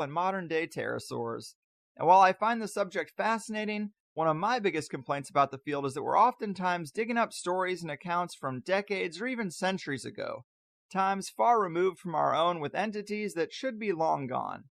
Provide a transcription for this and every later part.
and modern-day pterosaurs. And while I find the subject fascinating, one of my biggest complaints about the field is that we're oftentimes digging up stories and accounts from decades or even centuries ago, times far removed from our own with entities that should be long gone.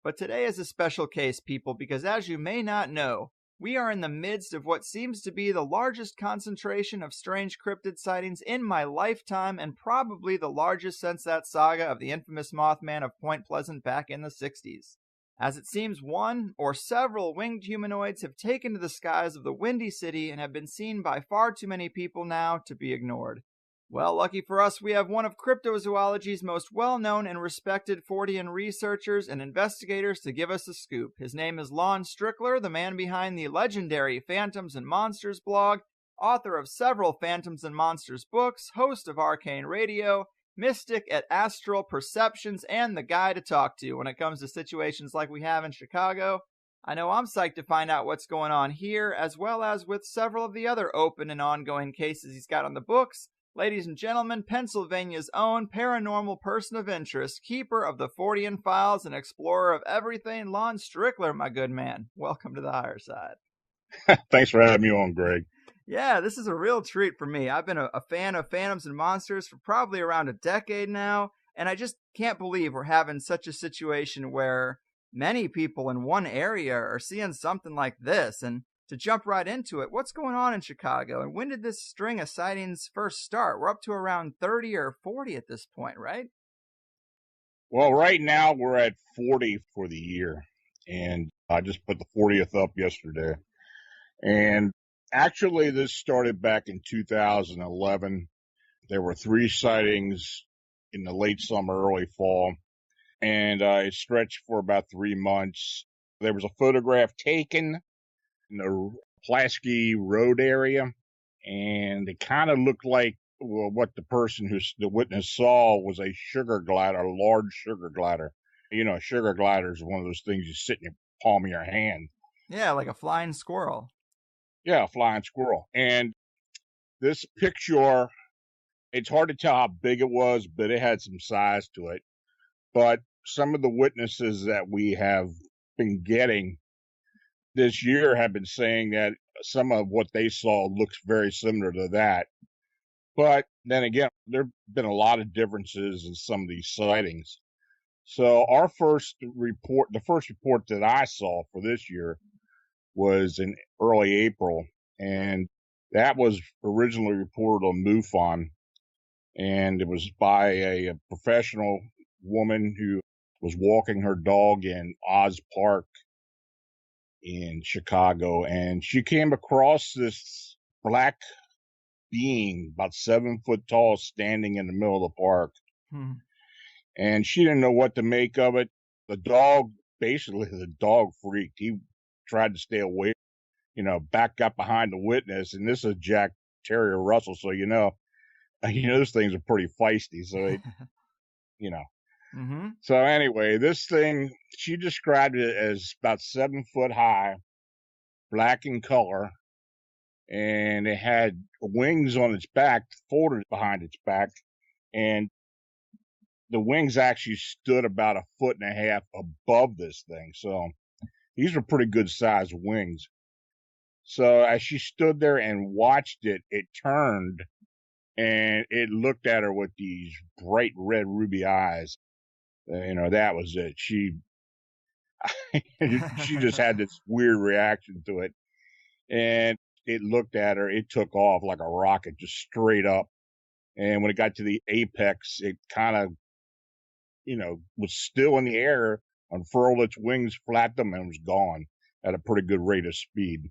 But today is a special case, people, because as you may not know, we are in the midst of what seems to be the largest concentration of strange cryptid sightings in my lifetime, and probably the largest since that saga of the infamous Mothman of Point Pleasant back in the 60s. As it seems one or several winged humanoids have taken to the skies of the Windy City and have been seen by far too many people now to be ignored. Well, lucky for us, we have one of cryptozoology's most well-known and respected Fortean researchers and investigators to give us a scoop. His name is Lon Strickler, the man behind the legendary Phantoms and Monsters blog, author of several Phantoms and Monsters books, host of Arcane Radio, mystic at Astral Perceptions, and the guy to talk to when it comes to situations like we have in Chicago. I know I'm psyched to find out what's going on here, as well as with several of the other open and ongoing cases he's got on the books. Ladies and gentlemen, Pennsylvania's own paranormal person of interest, keeper of the Fortean files, and explorer of everything, Lon Strickler, my good man. Welcome to the higher side. Thanks for having me on, Greg. Yeah, this is a real treat for me. I've been a fan of Phantoms and Monsters for probably around a decade now, and I just can't believe we're having such a situation where many people in one area are seeing something like this. And to jump right into it, what's going on in Chicago, and when did this string of sightings first start? We're up to around 30 or 40 at this point, right? Well, right now we're at 40 for the year, and I just put the 40th up yesterday. And actually, this started back in 2011. There were 3 sightings in the late summer, early fall, and it stretched for about 3 months. There was a photograph taken in the Pulaski Road area, and it kind of looked like what the witness saw was a sugar glider, a large sugar glider. You know, a sugar glider is one of those things you sit in your palm of your hand. Yeah, like a flying squirrel. Yeah, a flying squirrel. And this picture, it's hard to tell how big it was, but it had some size to it. But some of the witnesses that we have been getting this year have been saying that some of what they saw looks very similar to that. But then again, there have been a lot of differences in some of these sightings. So the first report that I saw for this year was in early April, and that was originally reported on MUFON, and it was by a professional woman who was walking her dog in Oz Park in Chicago, and she came across this black being about 7 foot tall standing in the middle of the park. And she didn't know what to make of it. The dog freaked. He tried to stay away, back up behind the witness. And this is Jack Terrier Russell, so those things are pretty feisty. So So anyway, this thing, she described it as about 7 foot high, black in color, and it had wings on its back, folded behind its back, and the wings actually stood about 1.5 feet above this thing. So these were pretty good sized wings. So as she stood there and watched it, it turned and it looked at her with these bright red ruby eyes. That was it. She just had this weird reaction to it. And it looked at her, it took off like a rocket, just straight up. And when it got to the apex, it kind of, was still in the air, unfurled its wings, flapped them, and was gone at a pretty good rate of speed.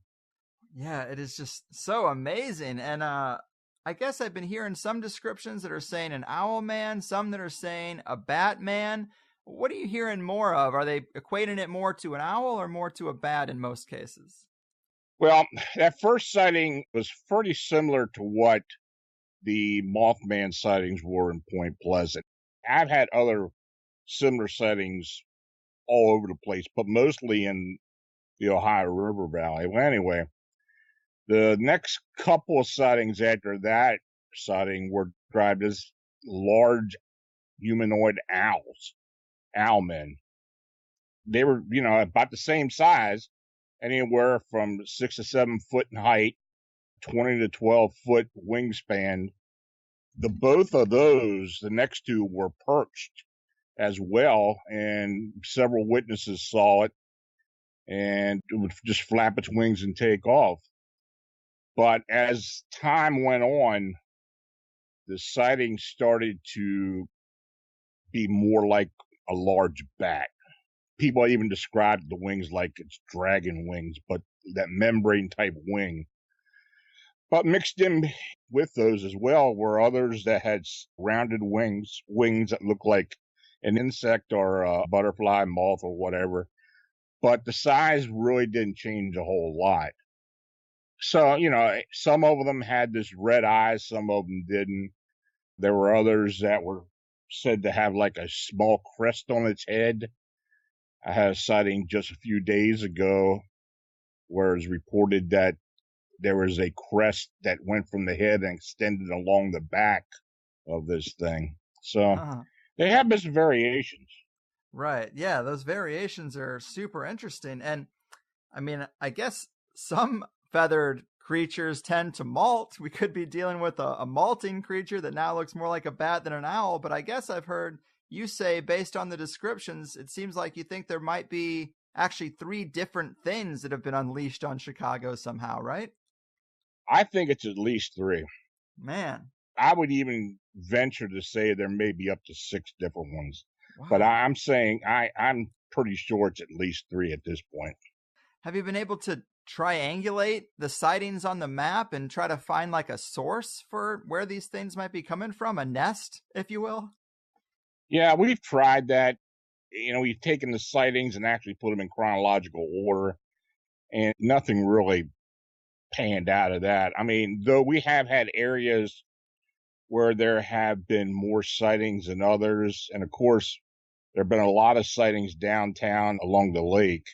Yeah, it is just so amazing. And I guess I've been hearing some descriptions that are saying an Owlman, some that are saying a Batman. What are you hearing more of? Are they equating it more to an owl or more to a bat in most cases? Well, that first sighting was pretty similar to what the Mothman sightings were in Point Pleasant. I've had other similar sightings all over the place, but mostly in the Ohio River Valley. Well, anyway, the next couple of sightings after that sighting were described as large humanoid owls, owlmen. They were, about the same size, anywhere from 6 to 7 foot in height, 20 to 12-foot wingspan. The both of those, the next two, were perched as well, and several witnesses saw it, and it would just flap its wings and take off. But as time went on, the sightings started to be more like a large bat. People even described the wings like it's dragon wings, but that membrane type wing. But mixed in with those as well were others that had rounded wings that look like an insect or a butterfly, moth, or whatever. But the size really didn't change a whole lot. So, some of them had this red eyes, some of them didn't. There were others that were said to have like a small crest on its head. I had a sighting just a few days ago where it was reported that there was a crest that went from the head and extended along the back of this thing. So they have this variations. Right. Yeah, those variations are super interesting. And I mean, I guess some feathered creatures tend to molt. We could be dealing with a molting creature that now looks more like a bat than an owl. But I guess I've heard you say, based on the descriptions, it seems like you think there might be actually 3 different things that have been unleashed on Chicago somehow, right? I think it's at least 3. Man. I would even venture to say there may be up to 6 different ones. Wow. But I'm saying I'm pretty sure it's at least 3 at this point. Have you been able to triangulate the sightings on the map and try to find like a source for where these things might be coming from, a nest, if you will? Yeah, we've tried that. We've taken the sightings and actually put them in chronological order, and nothing really panned out of that. I mean, though we have had areas where there have been more sightings than others, and of course, there have been a lot of sightings downtown along the lake,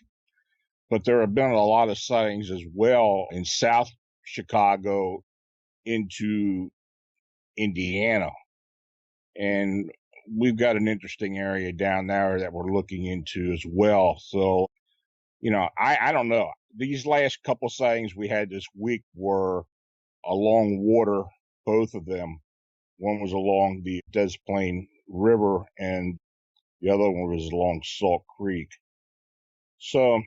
but there have been a lot of sightings as well in South Chicago into Indiana. And we've got an interesting area down there that we're looking into as well. So, I don't know. These last couple sightings we had this week were along water, both of them. One was along the Des Plaines River, and the other one was along Salt Creek. So,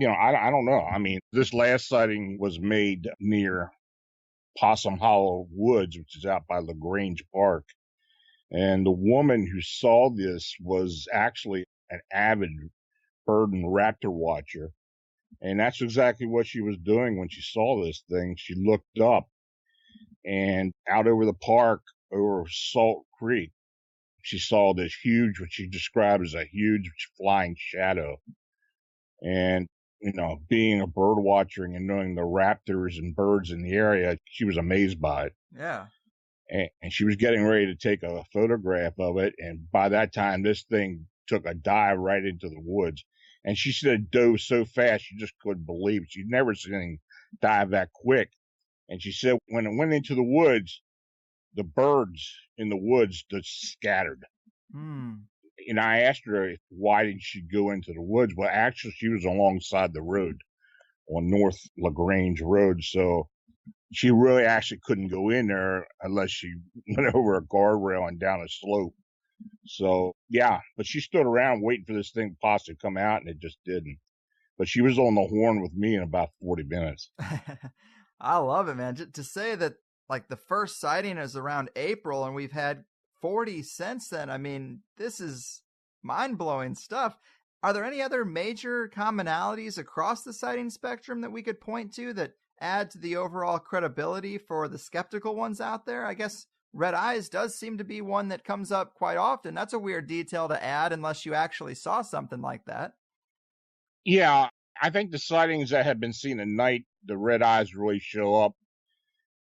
I don't know. I mean, this last sighting was made near Possum Hollow Woods, which is out by LaGrange Park. And the woman who saw this was actually an avid bird and raptor watcher. And that's exactly what she was doing when she saw this thing. She looked up, and out over the park, over Salt Creek, she saw this huge, what she described as a huge flying shadow. And, being a bird watcher and knowing the raptors and birds in the area, she was amazed by it. Yeah. And she was getting ready to take a photograph of it. And by that time, this thing took a dive right into the woods. And she said it dove so fast, she just couldn't believe it. She'd never seen anything dive that quick. And she said when it went into the woods, the birds in the woods just scattered. And I asked her why didn't she go into the woods. Well, actually, she was alongside the road on North LaGrange Road. So she really actually couldn't go in there unless she went over a guardrail and down a slope. So, yeah, but she stood around waiting for this thing to possibly come out, and it just didn't. But she was on the horn with me in about 40 minutes. I love it, man. To say that, like, the first sighting is around April, and we've had 40 since then. I mean, this is mind-blowing stuff. Are there any other major commonalities across the sighting spectrum that we could point to that add to the overall credibility for the skeptical ones out there? I guess red eyes does seem to be one that comes up quite often. That's a weird detail to add unless you actually saw something like that. Yeah, I think the sightings that have been seen at night, the red eyes really show up.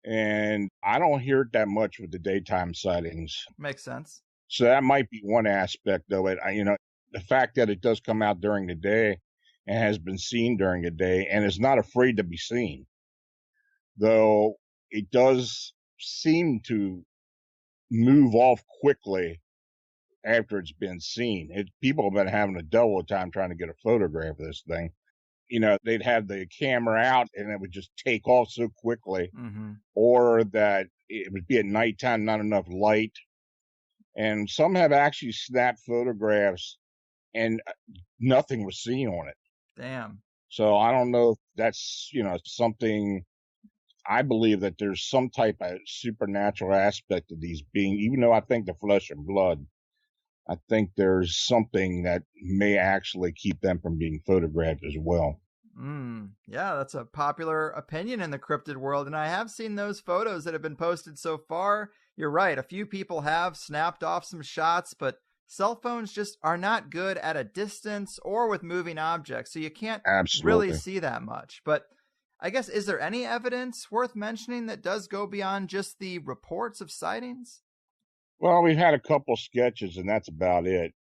And I don't hear it that much with the daytime sightings. Makes sense. So that might be one aspect of it. The fact that it does come out during the day and has been seen during the day and is not afraid to be seen. Though it does seem to move off quickly after it's been seen. People have been having a double time trying to get a photograph of this thing. They'd have the camera out and it would just take off so quickly, or that it would be at nighttime, not enough light. And some have actually snapped photographs and nothing was seen on it. Damn. So I don't know if that's, something. I believe that there's some type of supernatural aspect of these beings, even though I think they're flesh and blood. I think there's something that may actually keep them from being photographed as well. Yeah, that's a popular opinion in the cryptid world, and I have seen those photos that have been posted so far. You're right, a few people have snapped off some shots, but cell phones just are not good at a distance or with moving objects, so you can't really see that much. But I guess, is there any evidence worth mentioning that does go beyond just the reports of sightings? Well, we've had a couple sketches, and that's about it.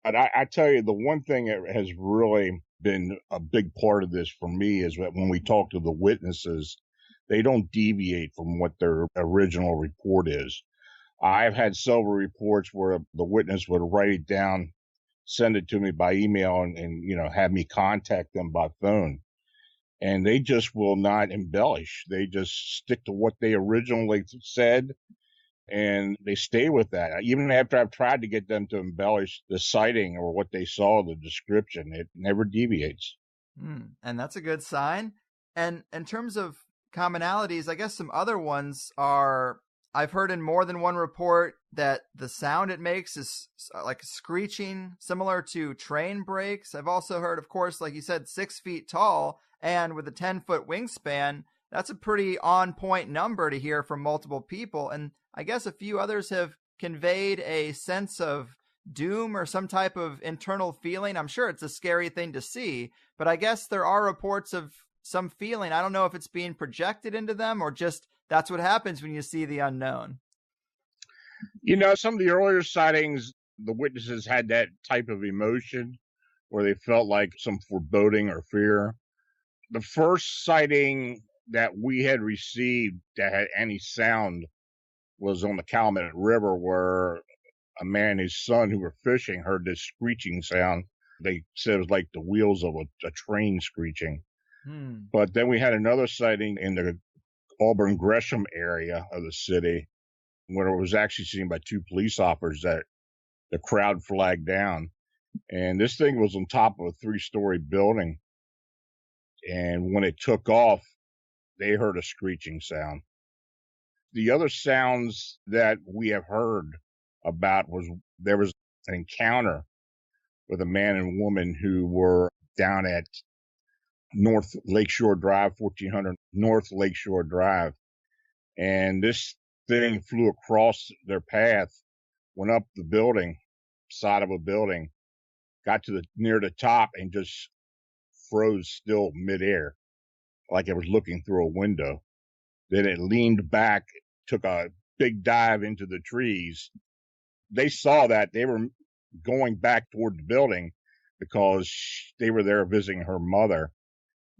But I tell you, the one thing that has really been a big part of this for me is that when we talk to the witnesses, they don't deviate from what their original report is. I've had several reports where the witness would write it down, send it to me by email, and have me contact them by phone. And they just will not embellish. They just stick to what they originally said, and they stay with that. Even after I've tried to get them to embellish the sighting or what they saw, the description, it never deviates. And that's a good sign. And in terms of commonalities, I guess some other ones are, I've heard in more than one report that the sound it makes is like screeching, similar to train brakes. I've also heard, of course, like you said, 6 feet tall and with a 10-foot wingspan. That's a pretty on-point number to hear from multiple people. And I guess a few others have conveyed a sense of doom or some type of internal feeling. I'm sure it's a scary thing to see, but I guess there are reports of some feeling. I don't know if it's being projected into them or just that's what happens when you see the unknown. Some of the earlier sightings, the witnesses had that type of emotion where they felt like some foreboding or fear. The first sighting that we had received that had any sound was on the Calumet River, where a man and his son who were fishing heard this screeching sound. They said it was like the wheels of a train screeching. But then we had another sighting in the Auburn Gresham area of the city, where it was actually seen by 2 police officers that the crowd flagged down. And this thing was on top of a 3-story building. And when it took off, they heard a screeching sound. The other sounds that we have heard about was there was an encounter with a man and woman who were down at North Lakeshore Drive, 1400 North Lakeshore Drive. And this thing flew across their path, went up the building, side of a building, got to near the top and just froze still midair, like it was looking through a window. Then it leaned back, took a big dive into the trees. They saw that. They were going back toward the building because they were there visiting her mother,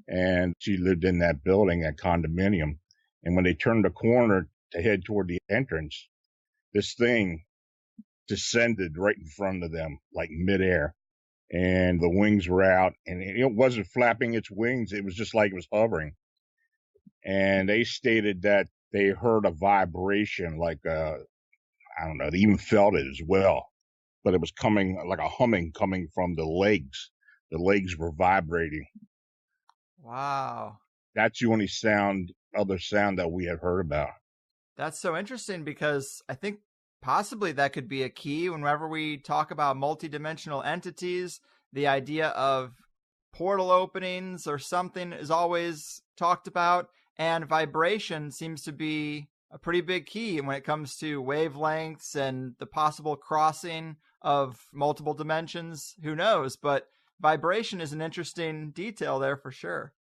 and she lived in that building, that condominium. And when they turned the corner to head toward the entrance, this thing descended right in front of them, like midair. And the wings were out, and it wasn't flapping its wings. It was just like it was hovering. And they stated that they heard a vibration, like I don't know, they even felt it as well. But it was coming like a humming coming from the legs. The legs were vibrating. Wow. That's the only other sound that we have heard about. That's so interesting because I think possibly that could be a key whenever we talk about multidimensional entities. The idea of portal openings or something is always talked about, and vibration seems to be a pretty big key when it comes to wavelengths and the possible crossing of multiple dimensions. Who knows? But vibration is an interesting detail there for sure.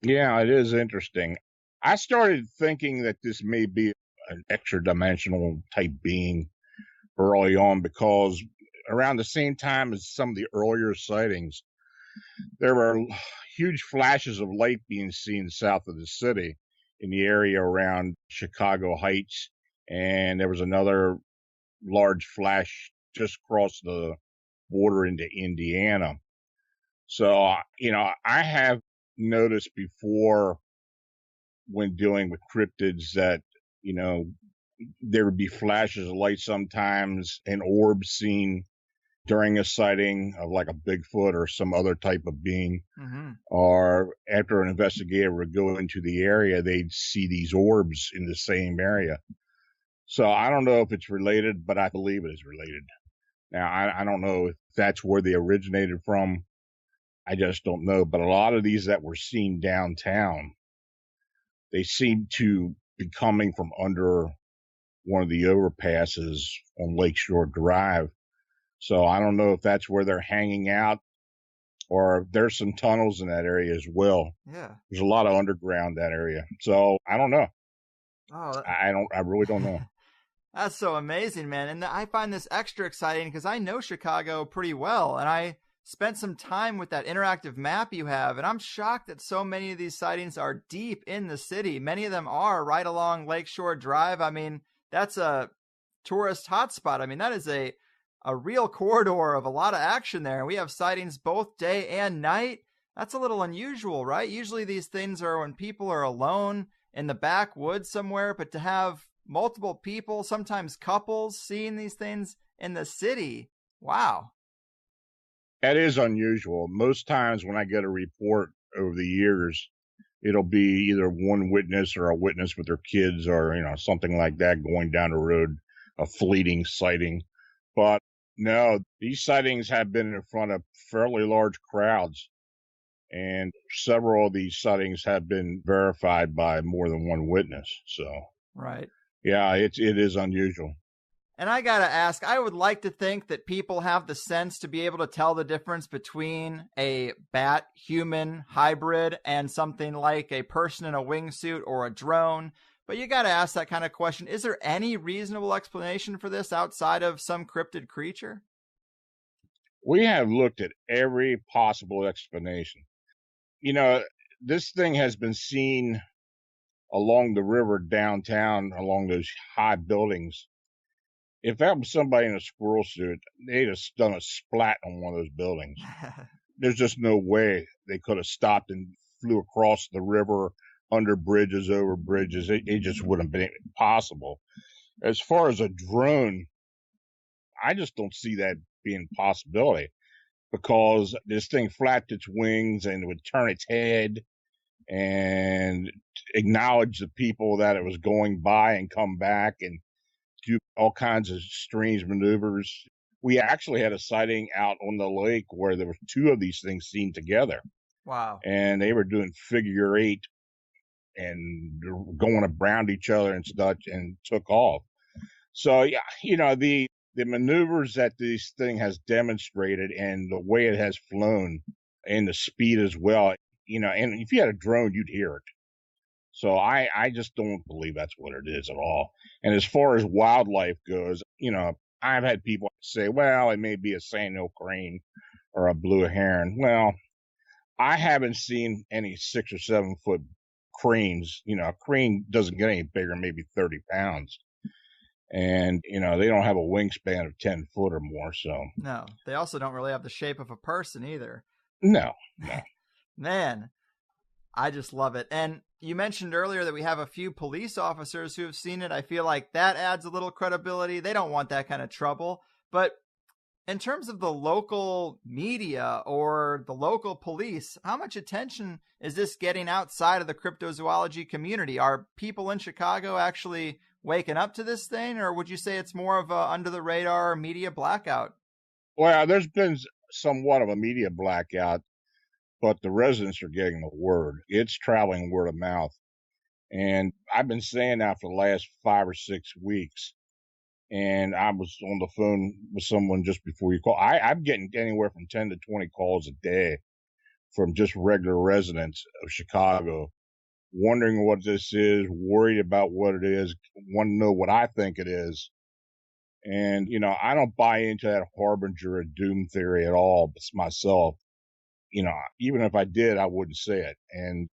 Yeah, it is interesting. I started thinking that this may be an extra dimensional type being early on, because around the same time as some of the earlier sightings, there were huge flashes of light being seen south of the city in the area around Chicago Heights. And there was another large flash just across the border into Indiana. So, I have noticed before when dealing with cryptids that, there would be flashes of light sometimes, an orb seen during a sighting of like a Bigfoot or some other type of being. Mm-hmm. Or after an investigator would go into the area, they'd see these orbs in the same area. So I don't know if it's related, but I believe it is related. Now, I don't know if that's where they originated from. I just don't know. But a lot of these that were seen downtown, they seem to be coming from under one of the overpasses on Lakeshore Drive. So I don't know if that's where they're hanging out, or there's some tunnels in that area as well. Yeah. There's a lot of underground that area. So I don't know. Oh, I really don't know. That's so amazing, man. And I find this extra exciting because I know Chicago pretty well, and I spent some time with that interactive map you have, and I'm shocked that so many of these sightings are deep in the city. Many of them are right along Lakeshore Drive. I mean, that's a tourist hotspot. I mean, that is a real corridor of a lot of action there. And we have sightings both day and night. That's a little unusual, right? Usually these things are when people are alone in the backwoods somewhere, but to have multiple people, sometimes couples, seeing these things in the city, wow. That is unusual. Most times when I get a report over the years, it'll be either one witness or a witness with their kids or, something like that going down the road, a fleeting sighting. But no, these sightings have been in front of fairly large crowds, and several of these sightings have been verified by more than one witness. So, right. Yeah, it is unusual. And I gotta ask, I would like to think that people have the sense to be able to tell the difference between a bat-human hybrid and something like a person in a wingsuit or a drone. But you gotta ask that kind of question. Is there any reasonable explanation for this outside of some cryptid creature? We have looked at every possible explanation. This thing has been seen along the river downtown, along those high buildings. If that was somebody in a squirrel suit, they'd have done a splat on one of those buildings. There's just no way they could have stopped and flew across the river, under bridges, over bridges. It just wouldn't have been possible. As far as a drone, I just don't see that being a possibility, because this thing flapped its wings and it would turn its head and acknowledge the people that it was going by and come back and do all kinds of strange maneuvers. We actually had a sighting out on the lake where there were two of these things seen together. Wow. And they were doing figure eight and going around each other and such, and took off. So, yeah, the maneuvers that this thing has demonstrated and the way it has flown and the speed as well, and if you had a drone, you'd hear it. So I just don't believe that's what it is at all. And as far as wildlife goes, I've had people say, well, it may be a sandhill crane or a blue heron. Well, I haven't seen any 6 or 7 foot cranes. A crane doesn't get any bigger, maybe 30 pounds. And, they don't have a wingspan of 10 foot or more. So no, they also don't really have the shape of a person either. No. Man, I just love it. And you mentioned earlier that we have a few police officers who have seen it. I feel like that adds a little credibility. They don't want that kind of trouble. But in terms of the local media or the local police, how much attention is this getting outside of the cryptozoology community? Are people in Chicago actually waking up to this thing, or would you say it's more of a under the radar media blackout? Well, there's been somewhat of a media blackout, but the residents are getting the word. It's traveling word of mouth. And I've been saying that for the last 5 or 6 weeks. And I was on the phone with someone just before you called. I'm getting anywhere from 10 to 20 calls a day from just regular residents of Chicago, wondering what this is, worried about what it is, want to know what I think it is. And, I don't buy into that harbinger of doom theory at all myself. Even if I did, I wouldn't say it. And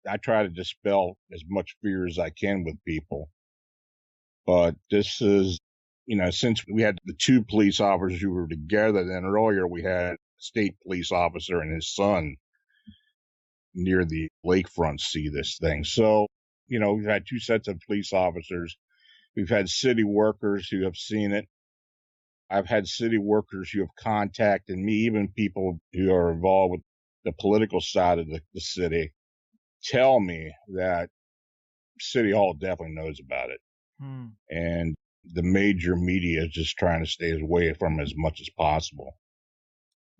I try to dispel as much fear as I can with people. But this is since we had the two police officers who were together, then earlier we had a state police officer and his son near the lakefront see this thing. So, we've had two sets of police officers. We've had city workers who have seen it. I've had city workers who have contacted me, even people who are involved with the political side of the city, tell me that City Hall definitely knows about it. And the major media is just trying to stay away from it as much as possible.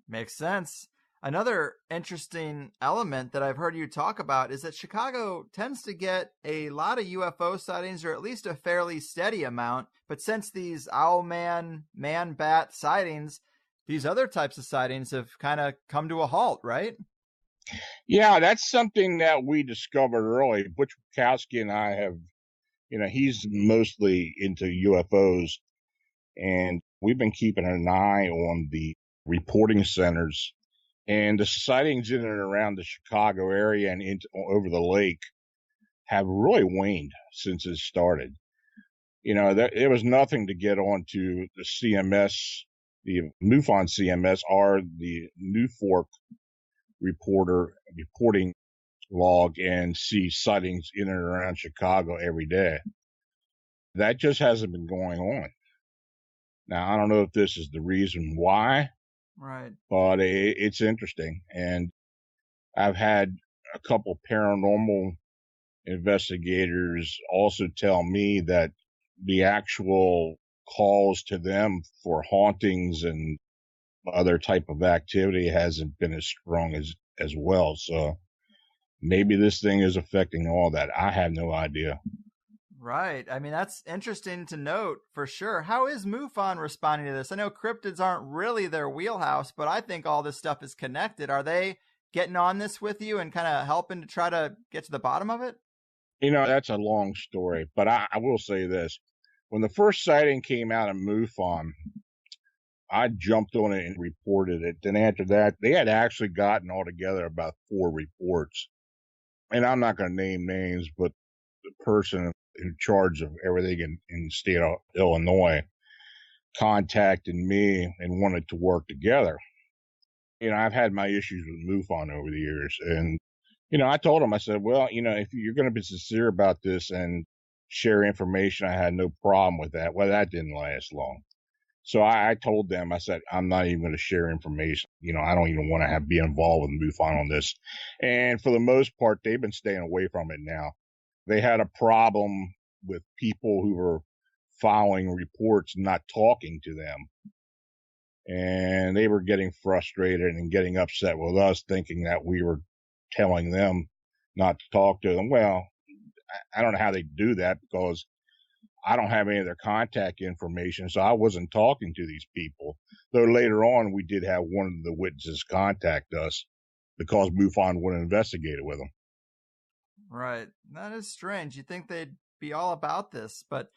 Makes sense. Another interesting element that I've heard you talk about is that Chicago tends to get a lot of UFO sightings, or at least a fairly steady amount. But since these Owlman, man-bat sightings, these other types of sightings have kind of come to a halt, right? Yeah, that's something that we discovered early. Butch Wachowski and I have, he's mostly into UFOs, and we've been keeping an eye on the reporting centers. And the sightings in and around the Chicago area and over the lake have really waned since it started. There was nothing to get onto the CMS, the MUFON CMS, or the New Fork reporting log and see sightings in and around Chicago every day. That just hasn't been going on. Now, I don't know if this is the reason why. Right. But it's interesting. And I've had a couple paranormal investigators also tell me that the actual calls to them for hauntings and other type of activity hasn't been as strong as well. So maybe this thing is affecting all that. I have no idea. Right. I mean, that's interesting to note for sure. How is MUFON responding to this? I know cryptids aren't really their wheelhouse, but I think all this stuff is connected. Are they getting on this with you and kind of helping to try to get to the bottom of it? That's a long story, but I will say this. When the first sighting came out of MUFON, I jumped on it and reported it. Then after that, they had actually gotten altogether about 4 reports. And I'm not going to name names, but the person in charge of everything in the state of Illinois contacted me and wanted to work together. I've had my issues with MUFON over the years. And, I told him, I said, well, if you're going to be sincere about this and share information, I had no problem with that. Well, that didn't last long. So I told them, I said, I'm not even going to share information. I don't even want to be involved with MUFON on this. And for the most part, they've been staying away from it now. They had a problem with people who were filing reports, not talking to them. And they were getting frustrated and getting upset with us, thinking that we were telling them not to talk to them. Well, I don't know how they do that, because I don't have any of their contact information, so I wasn't talking to these people. Though later on, we did have one of the witnesses contact us because MUFON wouldn't investigate it with them. Right. That is strange. You'd think they'd be all about this, but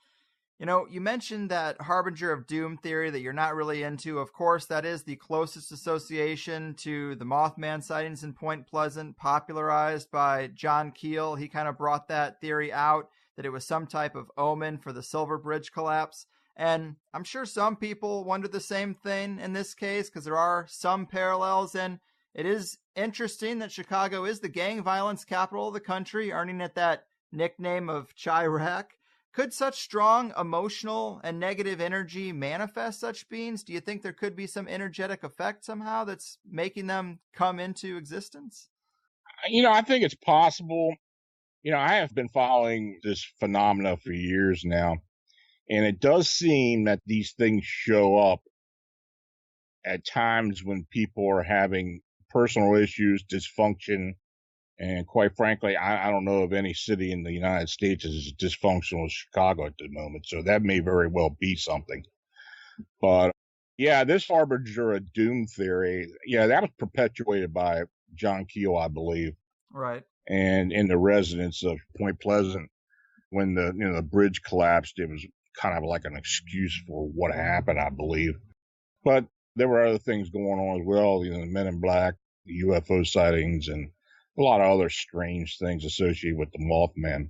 you mentioned that harbinger of doom theory that you're not really into. Of course, that is the closest association to the Mothman sightings in Point Pleasant, popularized by John Keel. He kind of brought that theory out, that it was some type of omen for the Silver Bridge collapse. And I'm sure some people wonder the same thing in this case, because there are some parallels. And it is interesting that Chicago is the gang violence capital of the country, earning it that nickname of Chirac. Could such strong emotional and negative energy manifest such beings? Do you think there could be some energetic effect somehow that's making them come into existence? I think it's possible. I have been following this phenomena for years now, and it does seem that these things show up at times when people are having personal issues, dysfunction, and quite frankly, I don't know of any city in the United States as dysfunctional as Chicago at the moment, so that may very well be something. But yeah, this harbinger of doom theory, that was perpetuated by John Keel, I believe. Right. And in the residents of Point Pleasant, when the bridge collapsed, it was kind of like an excuse for what happened, I believe. But there were other things going on as well, the Men in Black, the UFO sightings, and a lot of other strange things associated with the Mothman.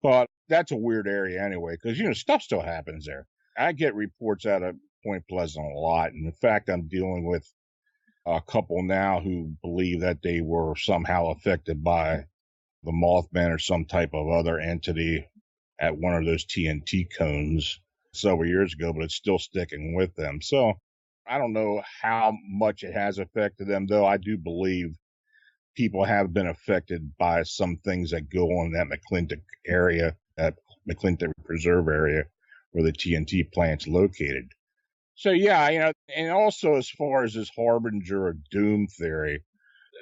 But that's a weird area anyway, because, stuff still happens there. I get reports out of Point Pleasant a lot. And in fact, I'm dealing with a couple now who believe that they were somehow affected by the Mothman or some type of other entity at one of those TNT cones several years ago, but it's still sticking with them. So I don't know how much it has affected them, though I do believe people have been affected by some things that go on in that McClintock area, that McClintock Preserve area where the TNT plant's located. So, yeah, and also as far as this harbinger of doom theory,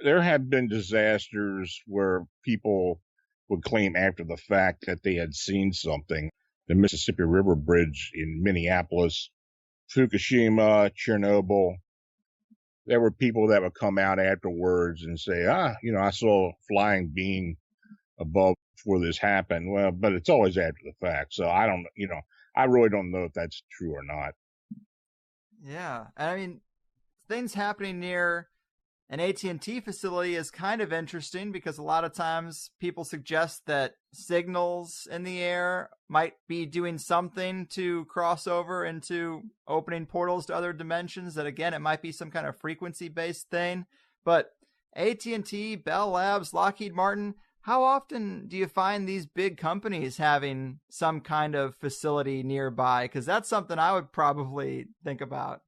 there have been disasters where people would claim after the fact that they had seen something. The Mississippi River Bridge in Minneapolis, Fukushima, Chernobyl. There were people that would come out afterwards and say, I saw a flying being above before this happened. Well, but it's always after the fact. So I don't, I really don't know if that's true or not. Yeah. And I mean, things happening near an AT&T facility is kind of interesting because a lot of times people suggest that signals in the air might be doing something to cross over into opening portals to other dimensions. That again, it might be some kind of frequency-based thing. But AT&T, Bell Labs, Lockheed Martin, how often do you find these big companies having some kind of facility nearby? Because that's something I would probably think about.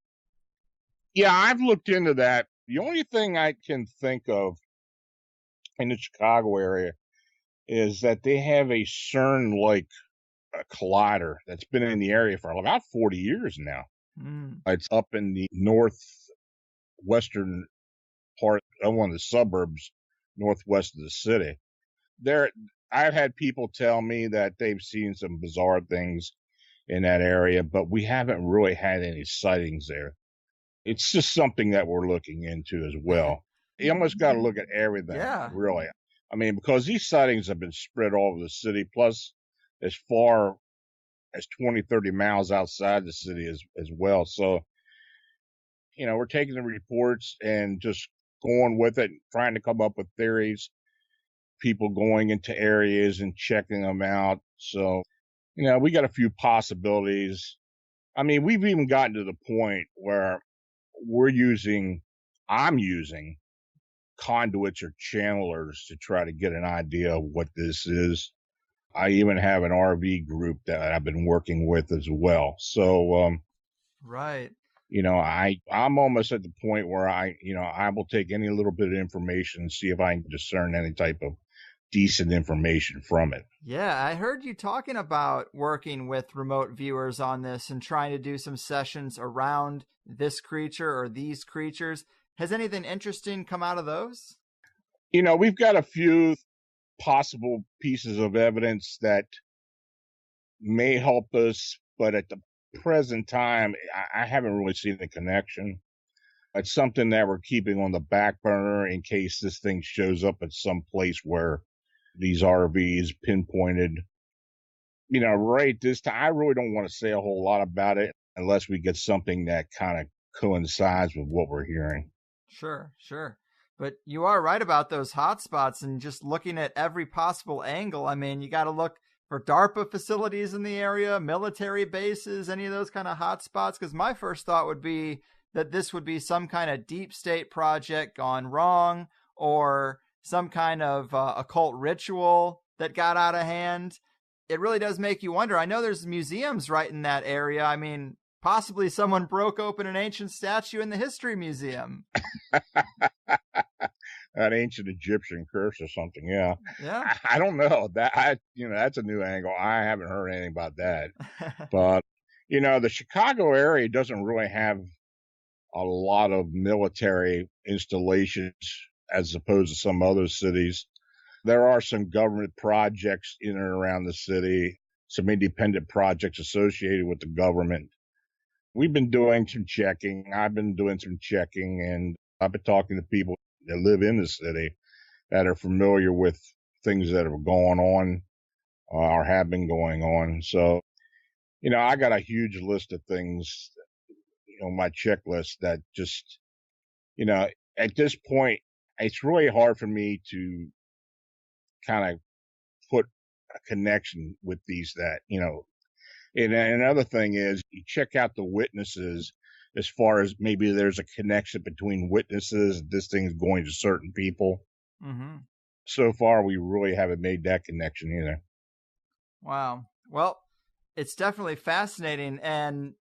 Yeah, I've looked into that. The only thing I can think of in the Chicago area is that they have a CERN-like collider that's been in the area for about 40 years now. It's up in the northwestern part of one of the suburbs, northwest of the city. I've had people tell me that they've seen some bizarre things in that area, but we haven't really had any sightings there. It's just something that we're looking into as well. You almost got to look at everything, really. I mean, because these sightings have been spread all over the city, plus as far as 20, 30 miles outside the city as well. So, we're taking the reports and just going with it, trying to come up with theories, people going into areas and checking them out. So, we got a few possibilities. I mean, we've even gotten to the point where I'm using conduits or channelers to try to get an idea of what this is. I even have an RV group that I've been working with as well. So, right. I'm almost at the point where I will take any little bit of information and see if I can discern any type of decent information from it. Yeah, I heard you talking about working with remote viewers on this and trying to do some sessions around this creature or these creatures. Has anything interesting come out of those? We've got a few possible pieces of evidence that may help us, but at the present time, I haven't really seen the connection. It's something that we're keeping on the back burner in case this thing shows up at some place where these RVs pinpointed. Right this time, I really don't want to say a whole lot about it unless we get something that kind of coincides with what we're hearing. Sure. But you are right about those hotspots and just looking at every possible angle. I mean, you got to look for DARPA facilities in the area, military bases, any of those kind of hotspots. Because my first thought would be that this would be some kind of deep state project gone wrong or some kind of occult ritual that got out of hand. It really does make you wonder. I know there's museums right in that area. I mean, possibly someone broke open an ancient statue in the History Museum. That ancient Egyptian curse or something. Yeah. Yeah. I don't know that's a new angle. I haven't heard anything about that, but the Chicago area doesn't really have a lot of military installations as opposed to some other cities. There are some government projects in and around the city, some independent projects associated with the government. We've been doing some checking. I've been doing some checking, and I've been talking to people that live in the city that are familiar with things that are going on or have been going on. So, I got a huge list of things, my checklist that just, at this point, it's really hard for me to kind of put a connection with these that, And another thing is you check out the witnesses as far as maybe there's a connection between witnesses. This thing's going to certain people. Mm-hmm. So far, we really haven't made that connection either. Wow. Well, it's definitely fascinating, and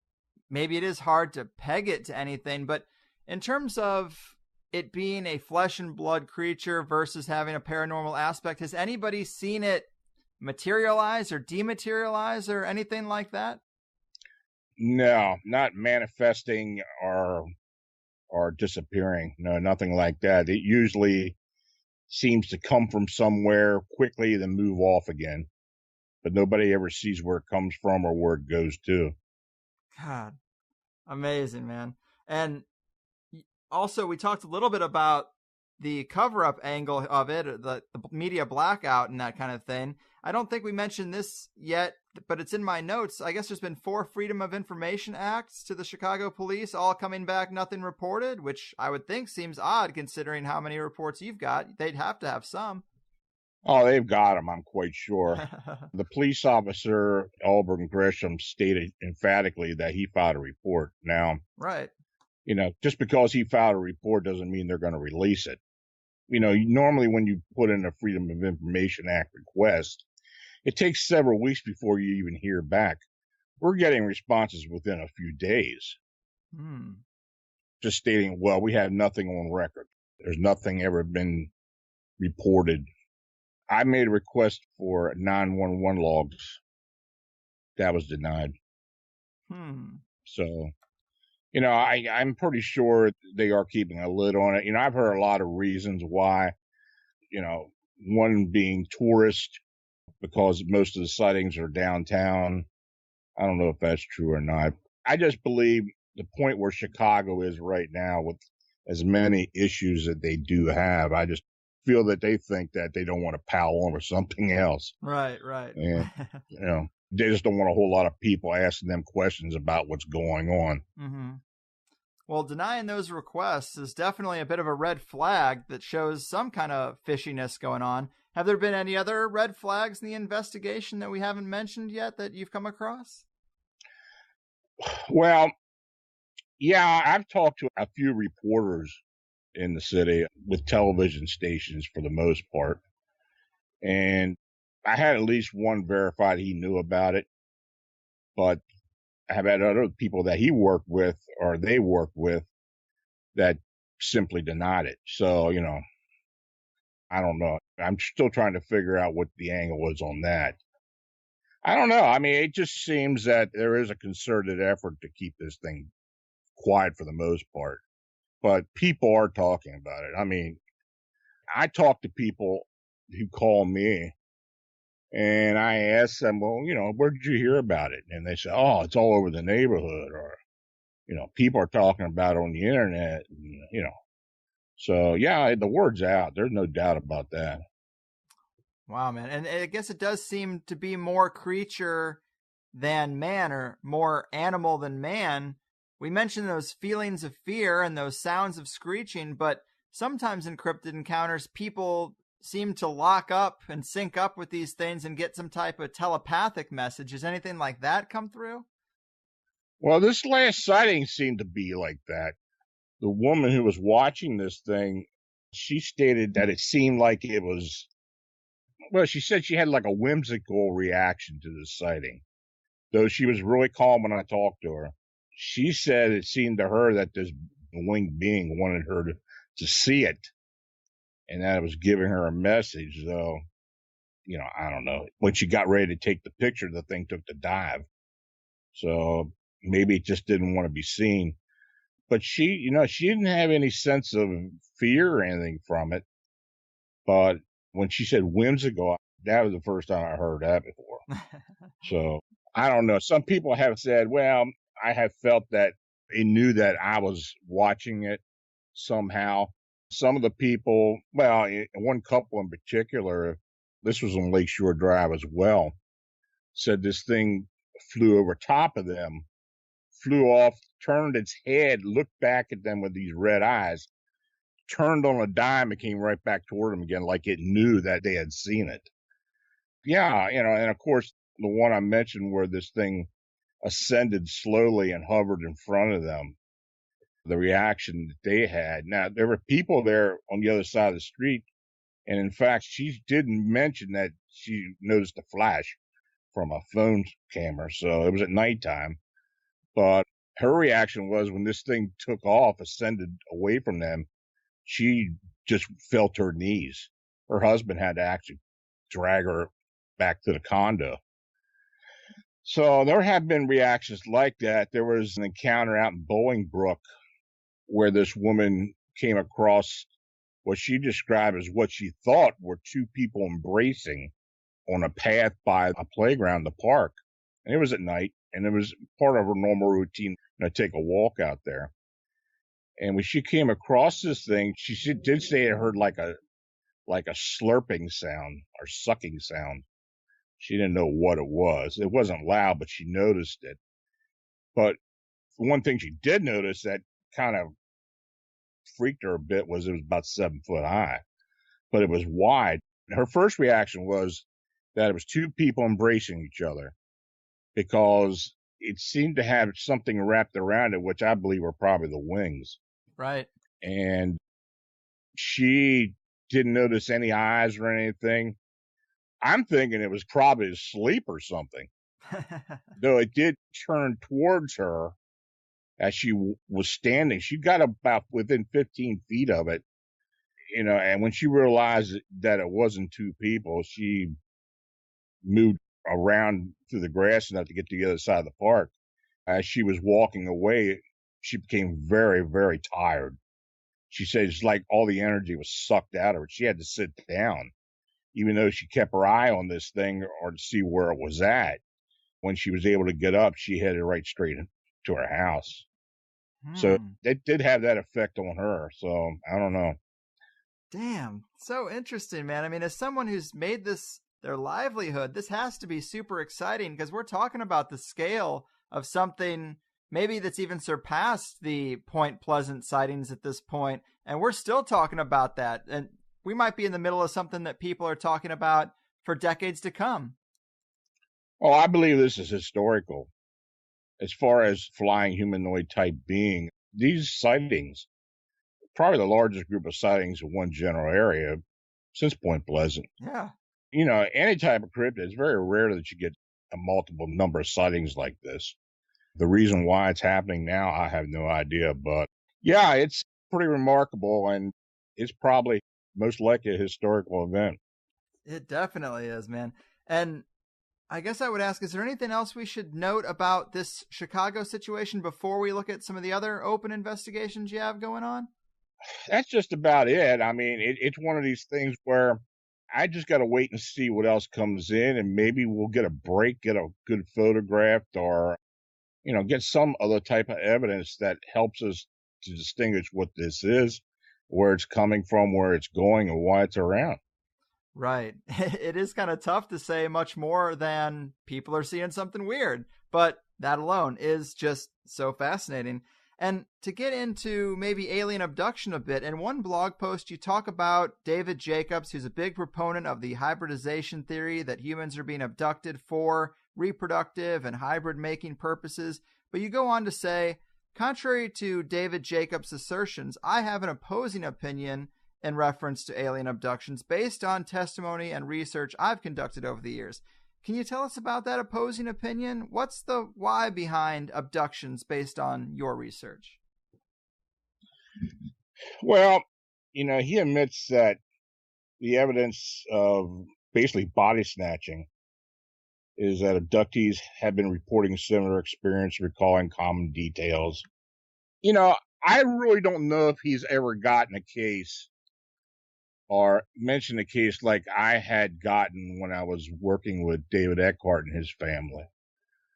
maybe it is hard to peg it to anything, but in terms of it being a flesh and blood creature versus having a paranormal aspect, has anybody seen it materialize or dematerialize or anything like that? No, not manifesting or disappearing. No, nothing like that. It usually seems to come from somewhere quickly, then move off again. But nobody ever sees where it comes from or where it goes to. God, amazing, man. And also, we talked a little bit about the cover-up angle of it, the media blackout and that kind of thing. I don't think we mentioned this yet, but it's in my notes. I guess there's been 4 Freedom of Information Acts to the Chicago police, all coming back nothing reported, which I would think seems odd considering how many reports you've got. They'd have to have some. Oh, they've got him, I'm quite sure. The police officer, Albert Gresham, stated emphatically that he filed a report. Now, right. Just because he filed a report doesn't mean they're going to release it. Normally when you put in a Freedom of Information Act request, it takes several weeks before you even hear back. We're getting responses within a few days. Just stating, well, we have nothing on record. There's nothing ever been reported. I made a request for 911 logs. That was denied. So, I'm pretty sure they are keeping a lid on it. I've heard a lot of reasons why, one being tourist, because most of the sightings are downtown. I don't know if that's true or not. I just believe the point where Chicago is right now with as many issues that they do have, I just feel that they think that they don't want to pile on with something else. Right. And, they just don't want a whole lot of people asking them questions about what's going on. Well, denying those requests is definitely a bit of a red flag that shows some kind of fishiness going on. Have there been any other red flags in the investigation that we haven't mentioned yet that you've come across? Well, yeah, I've talked to a few reporters in the city with television stations for the most part. And I had at least one verified he knew about it. But I have had other people that he worked with or they worked with that simply denied it. So, I don't know. I'm still trying to figure out what the angle is on that. I don't know. I mean, it just seems that there is a concerted effort to keep this thing quiet for the most part. But people are talking about it. I mean, I talk to people who call me and I ask them, well, where did you hear about it? And they say, oh, it's all over the neighborhood, or, people are talking about it on the internet, So, yeah, the word's out. There's no doubt about that. Wow, man. And I guess it does seem to be more creature than man, or more animal than man. We mentioned those feelings of fear and those sounds of screeching, but sometimes in cryptid encounters, people seem to lock up and sync up with these things and get some type of telepathic message. Has anything like that come through? Well, this last sighting seemed to be like that. The woman who was watching this thing, she stated that it seemed like it was, well, she said she had like a whimsical reaction to the sighting, though she was really calm when I talked to her. She said it seemed to her that this winged being wanted her to see it, and that it was giving her a message, though, I don't know. When she got ready to take the picture, the thing took the dive. So maybe it just didn't want to be seen. But she didn't have any sense of fear or anything from it. But when she said whimsical, that was the first time I heard that before. So I don't know. Some people have said, well, I have felt that they knew that I was watching it somehow. Some of the people, well, one couple in particular, this was on Lakeshore Drive as well, said this thing flew over top of them, flew off, turned its head, looked back at them with these red eyes, turned on a dime and came right back toward them again, like it knew that they had seen it. Yeah, and of course, the one I mentioned where this thing ascended slowly and hovered in front of them. The reaction that they had. Now, there were people there on the other side of the street, and in fact, she didn't mention that she noticed a flash from a phone camera, so it was at nighttime. But her reaction was when this thing took off, ascended away from them, she just fell to her knees. Her husband had to actually drag her back to the condo. So there have been reactions like that. There was an encounter out in Bolingbrook where this woman came across what she described as what she thought were two people embracing on a path by a playground, the park. And it was at night, and it was part of her normal routine to take a walk out there. And when she came across this thing, she did say it heard like a slurping sound or sucking sound. She didn't know what it was. It wasn't loud, but she noticed it. But one thing she did notice that kind of freaked her a bit was it was about 7 foot high, but it was wide. Her first reaction was that it was two people embracing each other because it seemed to have something wrapped around it, which I believe were probably the wings. Right. And she didn't notice any eyes or anything. I'm thinking it was probably asleep or something. Though it did turn towards her as she was standing. She got about within 15 feet of it, and when she realized that it wasn't two people, she moved around through the grass enough to get to the other side of the park. As she was walking away, she became very, very tired. She said it's like all the energy was sucked out of her. She had to sit down, even though she kept her eye on this thing or to see where it was at. When she was able to get up, she headed right straight to her house. So it did have that effect on her. So I don't know. Damn. So interesting, man. I mean, as someone who's made this their livelihood, this has to be super exciting because we're talking about the scale of something maybe that's even surpassed the Point Pleasant sightings at this point. And we're still talking about that. And we might be in the middle of something that people are talking about for decades to come. Well, I believe this is historical. As far as flying humanoid type being, these sightings, probably the largest group of sightings in one general area since Point Pleasant. Yeah. Any type of cryptid, it's very rare that you get a multiple number of sightings like this. The reason why it's happening now, I have no idea. But yeah, it's pretty remarkable, and it's probably most likely a historical event. It definitely is, man. And I guess I would ask, is there anything else we should note about this Chicago situation before we look at some of the other open investigations you have going on? That's just about it. I mean, it's one of these things where I just got to wait and see what else comes in, and maybe we'll get a break, get a good photograph, or, get some other type of evidence that helps us to distinguish what this is, where it's coming from, where it's going, and why it's around. Right. It is kind of tough to say much more than people are seeing something weird, but that alone is just so fascinating. And to get into maybe alien abduction a bit, in one blog post you talk about David Jacobs, who's a big proponent of the hybridization theory that humans are being abducted for reproductive and hybrid making purposes. But you go on to say, contrary to David Jacobs' assertions, I have an opposing opinion in reference to alien abductions based on testimony and research I've conducted over the years. Can you tell us about that opposing opinion? What's the why behind abductions based on your research? Well, he admits that the evidence of basically body snatching is that abductees have been reporting similar experience, recalling common details. I really don't know if he's ever gotten a case or mentioned a case like I had gotten when I was working with David Eckhart and his family.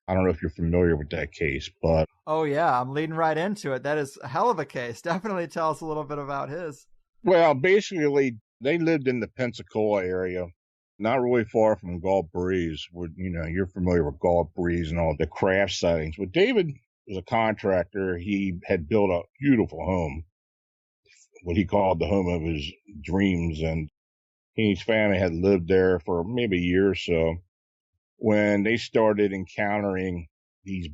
I don't know if you're familiar with that case, but... Oh, yeah, I'm leading right into it. That is a hell of a case. Definitely tell us a little bit about his. Well, basically, they lived in the Pensacola area, not really far from Gulf Breeze. Where, you're familiar with Gulf Breeze and all the craft sightings. But David was a contractor. He had built a beautiful home, what he called the home of his dreams, and he and his family had lived there for maybe a year or so when they started encountering these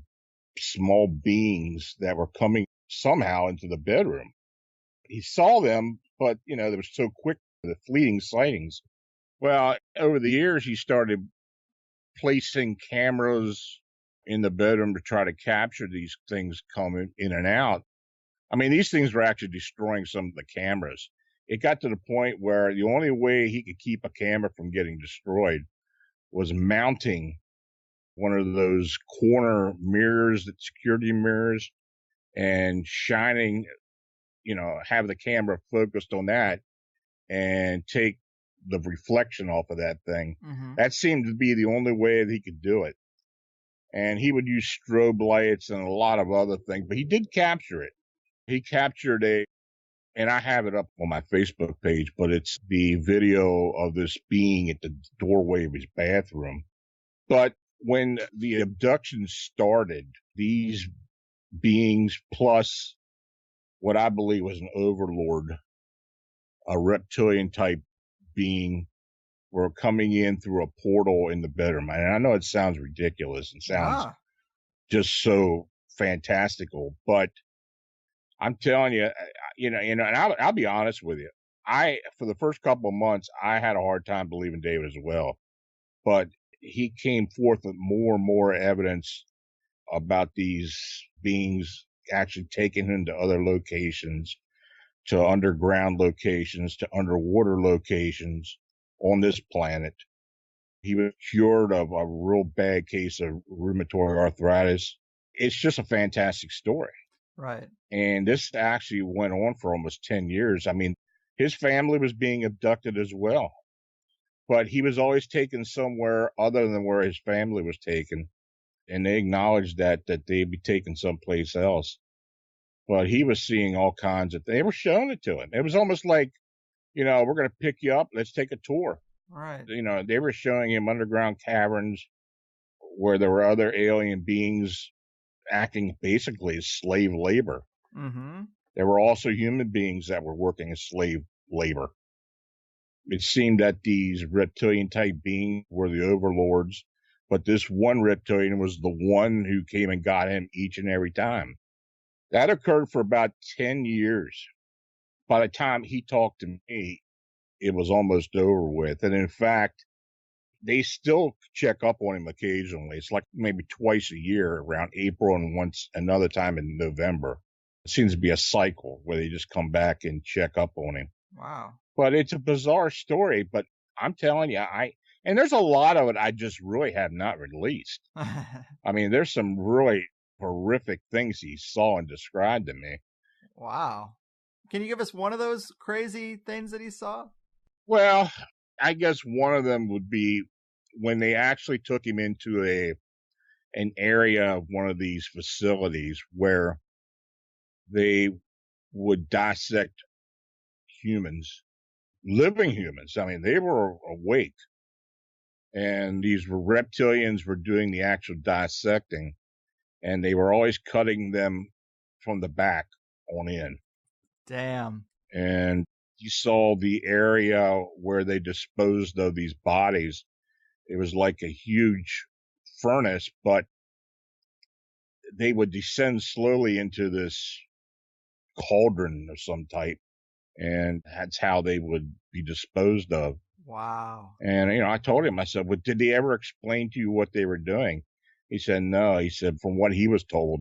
small beings that were coming somehow into the bedroom. He saw them, but, they were so quick, the fleeting sightings. Well, over the years, he started placing cameras in the bedroom to try to capture these things coming in and out. I mean, these things were actually destroying some of the cameras. It got to the point where the only way he could keep a camera from getting destroyed was mounting one of those corner mirrors, that security mirrors, and shining, have the camera focused on that and take the reflection off of that thing. Mm-hmm. That seemed to be the only way that he could do it. And he would use strobe lights and a lot of other things, but he did capture it. He captured and I have it up on my Facebook page, but it's the video of this being at the doorway of his bathroom. But when the abductions started, these beings plus what I believe was an overlord, a reptilian type being, were coming in through a portal in the bedroom. And I know it sounds ridiculous and sounds just so fantastical, but I'm telling you, and I'll be honest with you. For the first couple of months, I had a hard time believing David as well, but he came forth with more and more evidence about these beings actually taking him to other locations, to underground locations, to underwater locations on this planet. He was cured of a real bad case of rheumatoid arthritis. It's just a fantastic story. Right. And this actually went on for almost 10 years. I mean, his family was being abducted as well, but he was always taken somewhere other than where his family was taken. And they acknowledged that they'd be taken someplace else. But he was seeing all kinds of things. They were showing it to him. It was almost like, we're going to pick you up. Let's take a tour. Right. They were showing him underground caverns where there were other alien beings acting basically as slave labor. Mm-hmm. There were also human beings that were working as slave labor. It seemed that these reptilian type beings were the overlords, but this one reptilian was the one who came and got him each and every time. That occurred for about 10 years. By the time he talked to me, it was almost over with. And in fact, they still check up on him occasionally. It's like maybe twice a year around April and once another time in November. It seems to be a cycle where they just come back and check up on him. Wow. But it's a bizarre story, but I'm telling you, and there's a lot of it I just really have not released. I mean, there's some really horrific things he saw and described to me. Wow. Can you give us one of those crazy things that he saw? Well, I guess one of them would be when they actually took him into an area of one of these facilities where they would dissect humans, living humans. I mean, they were awake, and these reptilians were doing the actual dissecting, and they were always cutting them from the back on in. Damn. And you saw the area where they disposed of these bodies. It was like a huge furnace, but they would descend slowly into this cauldron of some type, and that's how they would be disposed of. Wow. And, I told him, I said, well, did they ever explain to you what they were doing? He said, no. He said, from what he was told,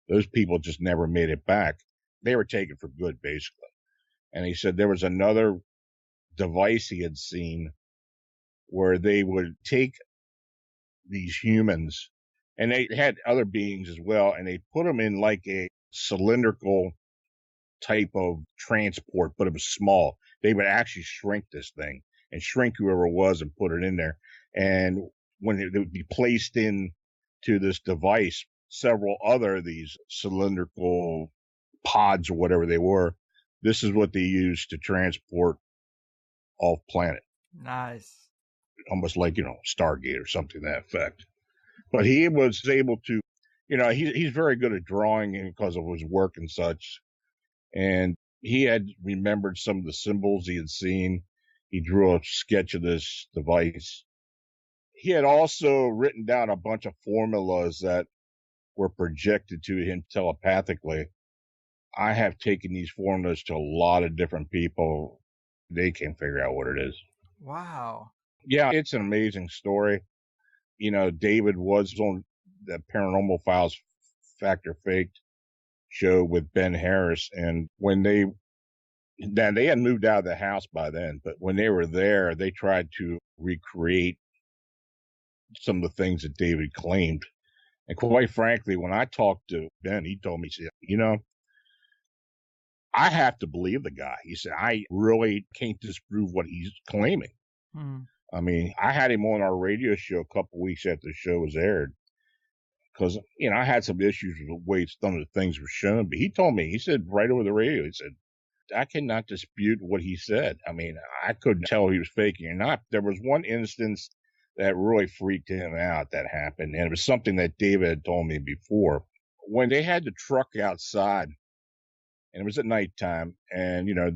those people just never made it back. They were taken for good, basically. And he said there was another device he had seen where they would take these humans, and they had other beings as well, and they put them in like a cylindrical type of transport, but it was small. They would actually shrink this thing and shrink whoever it was and put it in there. And when it would be placed in to this device, several other of these cylindrical pods or whatever they were, this is what they used to transport off planet. Nice. Almost like, Stargate or something to that effect. But he was able to, he's very good at drawing because of his work and such. And he had remembered some of the symbols he had seen. He drew a sketch of this device. He had also written down a bunch of formulas that were projected to him telepathically. I have taken these formulas to a lot of different people. They can't figure out what it is. Wow. Yeah, it's an amazing story. You know, David was on the Paranormal Files Fact or Faked show with Ben Harris. And when they had moved out of the house by then, but when they were there, they tried to recreate some of the things that David claimed. And quite frankly, when I talked to Ben, he told me, you know, I have to believe the guy. He said, I really can't disprove what he's claiming. I mean, I had him on our radio show a couple of weeks after the show was aired because, you know, I had some issues with the way some of the things were shown. But he told me, he said right over the radio, he said, I cannot dispute what he said. I mean, I couldn't tell if he was faking or not. There was one instance that really freaked him out that happened. And it was something that David had told me before. When they had the truck outside, and it was at nighttime, and, you know,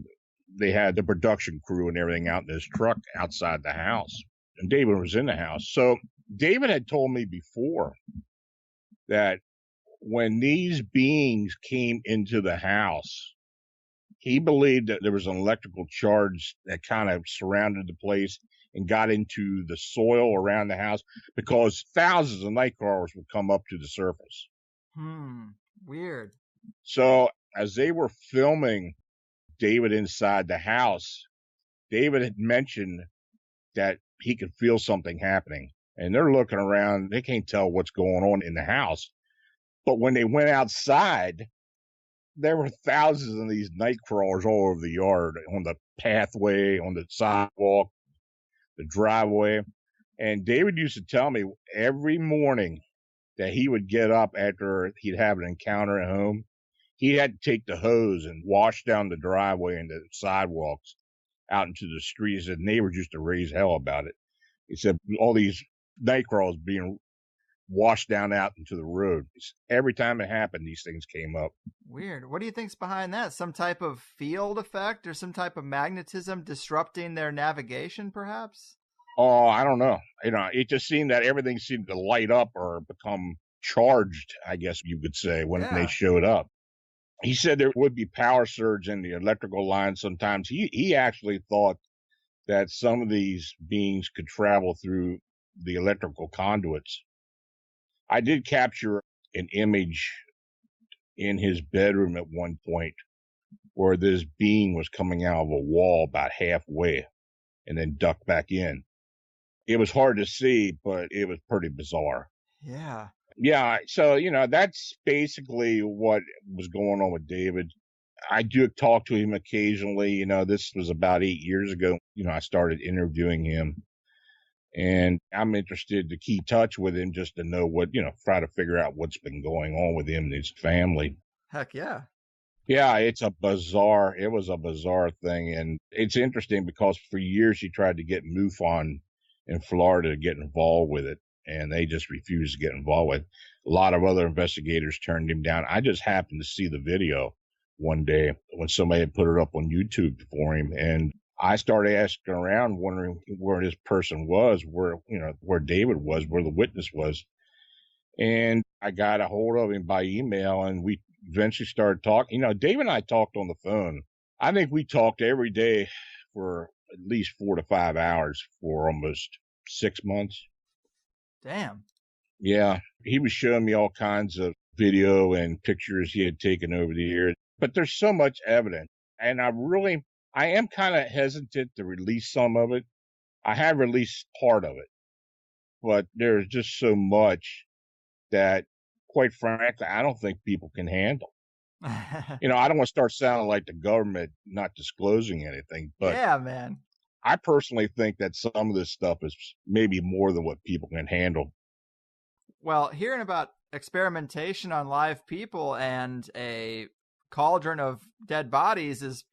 they had the production crew and everything out in this truck outside the house. And David was in the house. So David had told me before that when these beings came into the house, he believed that there was an electrical charge that kind of surrounded the place and got into the soil around the house because thousands of night crawlers would come up to the surface. Weird. So as they were filming David inside the house, David had mentioned that he could feel something happening. And they're looking around. They can't tell what's going on in the house. But when they went outside, there were thousands of these night crawlers all over the yard, on the pathway, on the sidewalk, the driveway. And David used to tell me every morning that he would get up after he'd have an encounter at home. He had to take the hose and wash down the driveway and the sidewalks out into the streets. And neighbors used to raise hell about it. He said all these night crawlers being washed down out into the road. Every time it happened, these things came up. Weird. What do you think's behind that? Some type of field effect or some type of magnetism disrupting their navigation, perhaps? Oh, I don't know. You know, it just seemed that everything seemed to light up or become charged, I guess you could say, when they showed up. He said there would be power surge in the electrical line sometimes. He actually thought that some of these beings could travel through the electrical conduits. I did capture an image in his bedroom at one point where this being was coming out of a wall about halfway and then ducked back in. It was hard to see, but it was pretty bizarre. Yeah. Yeah. So, you know, that's basically what was going on with David. I do talk to him occasionally. You know, this was about 8 years ago. You know, I started interviewing him. And I'm interested to keep touch with him just to know what, you know, try to figure out what's been going on with him and his family. Heck yeah. Yeah, it was a bizarre thing. And it's interesting because for years he tried to get MUFON in Florida to get involved with it. And they just refused to get involved with it. A lot of other investigators turned him down. I just happened to see the video one day when somebody had put it up on YouTube for him. And I started asking around, wondering where this person was, where David was, where the witness was. And I got a hold of him by email, and we eventually started talking. You know, David and I talked on the phone. I think we talked every day for at least 4 to 5 hours for almost 6 months. Damn. Yeah. He was showing me all kinds of video and pictures he had taken over the years. But there's so much evidence. And I am kind of hesitant to release some of it. I have released part of it, but there's just so much that, quite frankly, I don't think people can handle. You know, I don't want to start sounding like the government not disclosing anything, but yeah, man. I personally think that some of this stuff is maybe more than what people can handle. Well, hearing about experimentation on live people and a cauldron of dead bodies is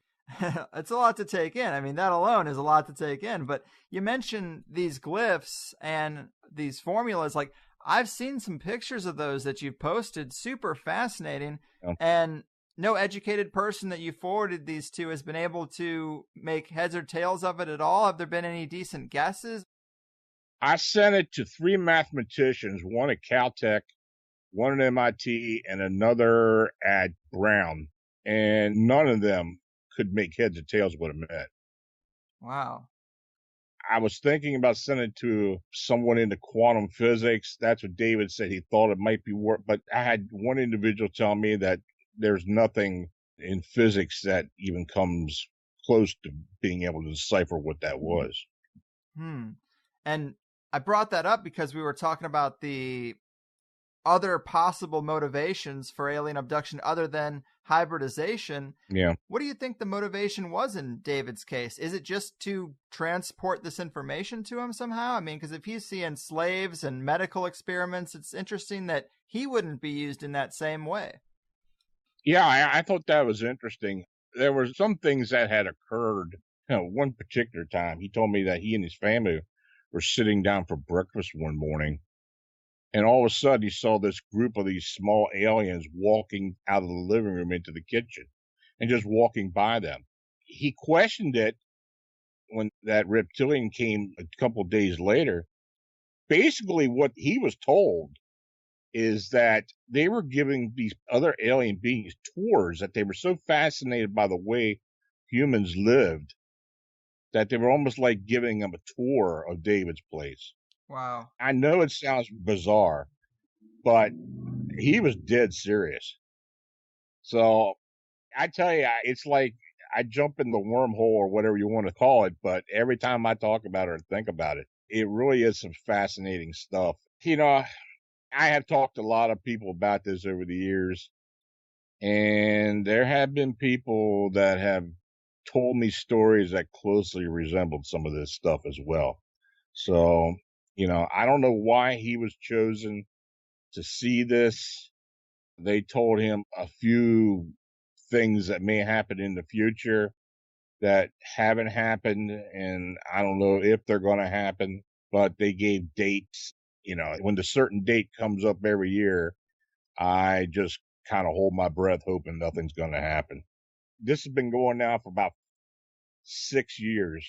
it's a lot to take in. I mean, that alone is a lot to take in. But you mentioned these glyphs and these formulas. Like, I've seen some pictures of those that you've posted. Super fascinating. Yeah. And no educated person that you forwarded these to has been able to make heads or tails of it at all. Have there been any decent guesses? I sent it to 3 mathematicians, one at Caltech, one at MIT and another at Brown, and none of them could make heads or tails of what it meant. Wow. I was thinking about sending it to someone into quantum physics. That's what David said he thought it might be worth. But I had one individual tell me that there's nothing in physics that even comes close to being able to decipher what that was. And I brought that up because we were talking about the other possible motivations for alien abduction other than hybridization. Yeah. What do you think the motivation was in David's case? Is it just to transport this information to him somehow? I mean, because if he's seeing slaves and medical experiments, it's interesting that he wouldn't be used in that same way. Yeah, I thought that was interesting. There were some things that had occurred. One particular time, he told me that he and his family were sitting down for breakfast one morning, and all of a sudden he saw this group of these small aliens walking out of the living room into the kitchen and just walking by them. He questioned it when that reptilian came a couple of days later. Basically, what he was told is that they were giving these other alien beings tours, that they were so fascinated by the way humans lived that they were almost like giving them a tour of David's place. Wow. I know it sounds bizarre, but he was dead serious. So I tell you, it's like I jump in the wormhole or whatever you want to call it, but every time I talk about it or think about it, it really is some fascinating stuff. You know, I have talked to a lot of people about this over the years, and there have been people that have told me stories that closely resembled some of this stuff as well. So, I don't know why he was chosen to see this. They told him a few things that may happen in the future that haven't happened, and I don't know if they're going to happen, but they gave dates. When the certain date comes up every year, I just kind of hold my breath hoping nothing's going to happen. This has been going now for about 6 years,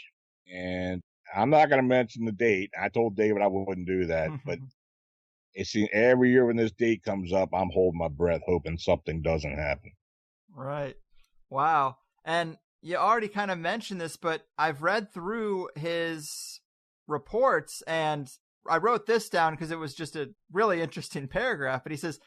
and I'm not going to mention the date. I told David I wouldn't do that, but it seems every year when this date comes up, I'm holding my breath hoping something doesn't happen. Right. Wow. And you already kind of mentioned this, but I've read through his reports and I wrote this down because it was just a really interesting paragraph. But he says,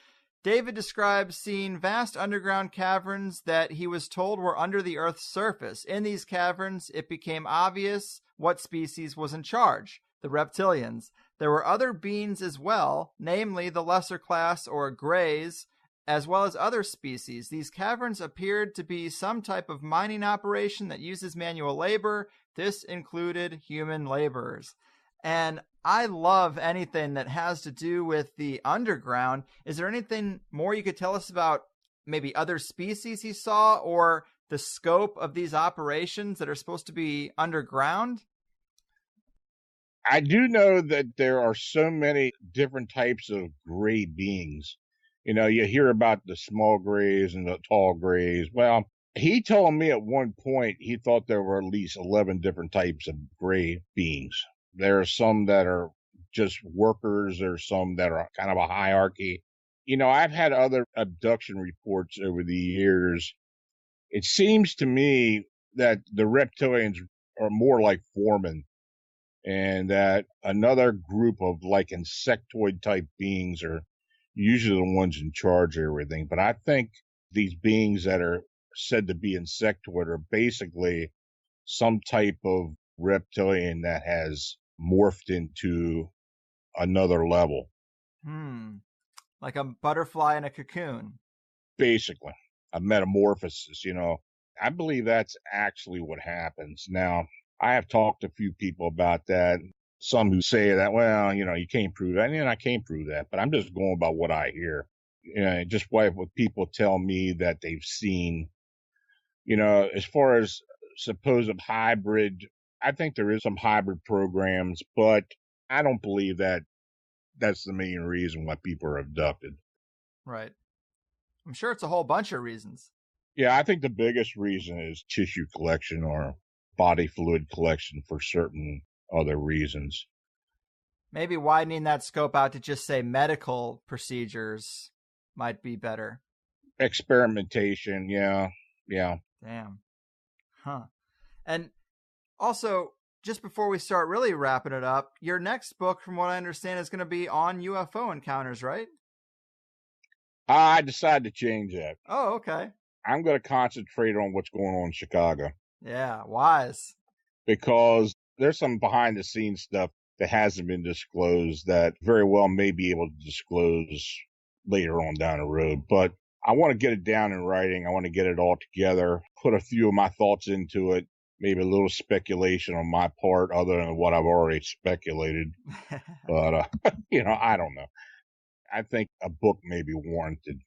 David describes seeing vast underground caverns that he was told were under the Earth's surface. In these caverns, it became obvious what species was in charge, the reptilians. There were other beings as well, namely the lesser class or greys, as well as other species. These caverns appeared to be some type of mining operation that uses manual labor. This included human laborers. And I love anything that has to do with the underground. Is there anything more you could tell us about maybe other species he saw or the scope of these operations that are supposed to be underground? I do know that there are so many different types of gray beings. You hear about the small grays and the tall grays. Well, he told me at one point he thought there were at least 11 different types of gray beings. There are some that are just workers. There's some that are kind of a hierarchy. I've had other abduction reports over the years. It seems to me that the reptilians are more like foremen, and that another group of like insectoid type beings are usually the ones in charge of everything. But I think these beings that are said to be insectoid are basically some type of reptilian that has morphed into another level. Like a butterfly in a cocoon. Basically, a metamorphosis, I believe that's actually what happens. Now, I have talked to a few people about that. Some who say that, well, you can't prove that. And I can't prove that, but I'm just going by what I hear. Just what people tell me that they've seen. As far as supposed hybrid, I think there is some hybrid programs, but I don't believe that that's the main reason why people are abducted. Right. I'm sure it's a whole bunch of reasons. Yeah, I think the biggest reason is tissue collection or body fluid collection for certain other reasons. Maybe widening that scope out to just say medical procedures might be better. Experimentation, yeah. Damn. Huh. And also, just before we start really wrapping it up, your next book, from what I understand, is going to be on UFO encounters, right? I decided to change that. Oh, okay. I'm going to concentrate on what's going on in Chicago. Yeah, wise. Because there's some behind the scenes stuff that hasn't been disclosed that very well may be able to disclose later on down the road. But I want to get it down in writing. I want to get it all together, put a few of my thoughts into it, maybe a little speculation on my part other than what I've already speculated. But, I don't know. I think a book may be warranted.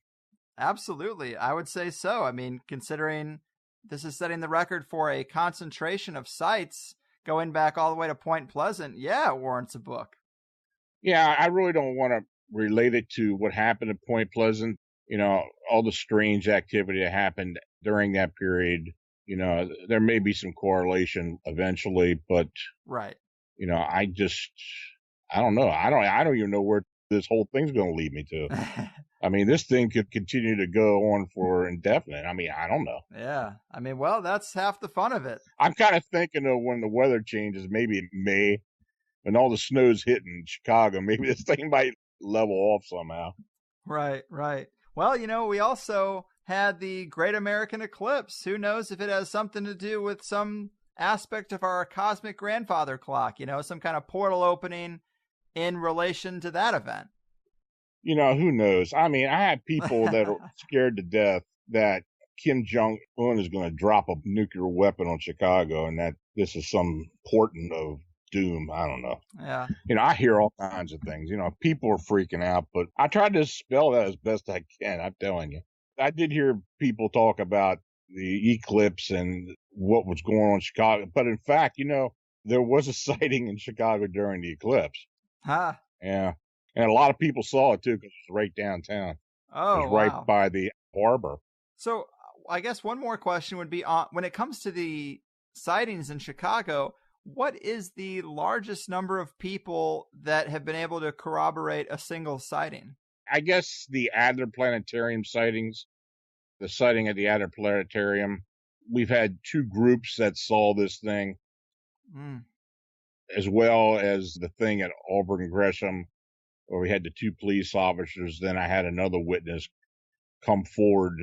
Absolutely. I would say so. I mean, considering this is setting the record for a concentration of sites going back all the way to Point Pleasant, yeah, it warrants a book. Yeah, I really don't want to relate it to what happened at Point Pleasant. All the strange activity that happened during that period. There may be some correlation eventually, but right. I don't know. I don't even know where this whole thing's going to lead me to. I mean, this thing could continue to go on for indefinite. I mean, I don't know. Yeah. I mean, well, that's half the fun of it. I'm kind of thinking of when the weather changes, maybe in May, when all the snow's hitting Chicago, maybe this thing might level off somehow. Right. Well, we also had the Great American Eclipse. Who knows if it has something to do with some aspect of our cosmic grandfather clock, some kind of portal opening in relation to that event. Who knows? I mean, I have people that are scared to death that Kim Jong-un is going to drop a nuclear weapon on Chicago and that this is some portent of doom. I don't know. Yeah. I hear all kinds of things. People are freaking out, but I tried to spell that as best I can. I'm telling you. I did hear people talk about the eclipse and what was going on in Chicago. But in fact, there was a sighting in Chicago during the eclipse. Huh. Yeah. And a lot of people saw it, too, because it was right downtown. Oh, it was right by the harbor. So I guess one more question would be, when it comes to the sightings in Chicago, what is the largest number of people that have been able to corroborate a single sighting? I guess the Adler Planetarium sightings, the sighting at the Adler Planetarium. We've had two groups that saw this thing, as well as the thing at Auburn Gresham, where we had the two police officers. Then I had another witness come forward,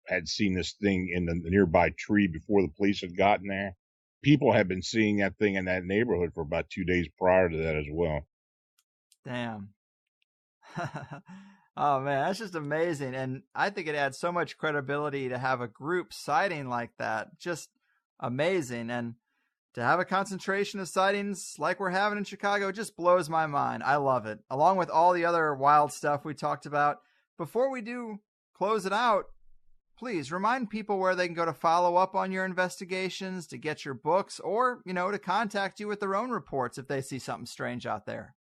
had seen this thing in the nearby tree before the police had gotten there. People had been seeing that thing in that neighborhood for about 2 days prior to that as well. Damn. Oh, man, that's just amazing. And I think it adds so much credibility to have a group sighting like that. Just amazing. And to have a concentration of sightings like we're having in Chicago just blows my mind. I love it. Along with all the other wild stuff we talked about. Before we do close it out, please remind people where they can go to follow up on your investigations, to get your books, or, to contact you with their own reports if they see something strange out there.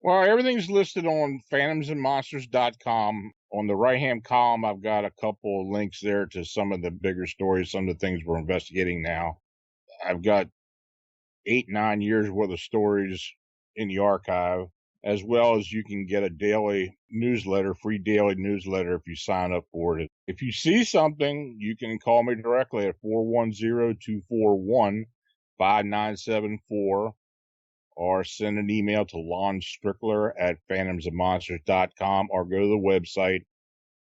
Well, everything's listed on phantomsandmonsters.com. On the right-hand column, I've got a couple of links there to some of the bigger stories, some of the things we're investigating now. I've got 8-9 years worth of stories in the archive, as well as you can get a daily newsletter, free daily newsletter if you sign up for it. If you see something, you can call me directly at 410-241-5974 or send an email to Lon Strickler at phantomsandmonsters.com or go to the website.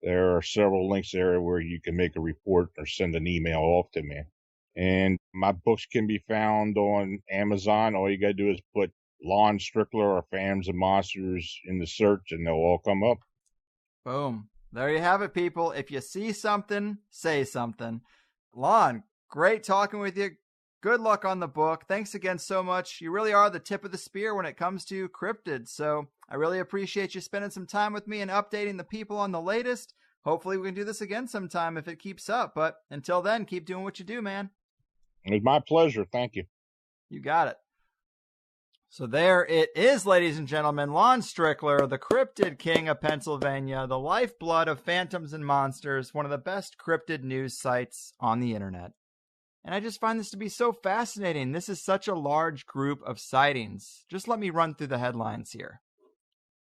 There are several links there where you can make a report or send an email off to me. And my books can be found on Amazon. All you got to do is put Lon Strickler or Phantoms and Monsters in the search and they'll all come up. Boom. There you have it, people. If you see something, say something. Lon, great talking with you. Good luck on the book. Thanks again so much. You really are the tip of the spear when it comes to cryptids. So I really appreciate you spending some time with me and updating the people on the latest. Hopefully we can do this again sometime if it keeps up. But until then, keep doing what you do, man. It was my pleasure. Thank you. You got it. So there it is, ladies and gentlemen. Lon Strickler, the Cryptid King of Pennsylvania, the lifeblood of Phantoms and Monsters, one of the best cryptid news sites on the internet. And I just find this to be so fascinating. This is such a large group of sightings. Just let me run through the headlines here.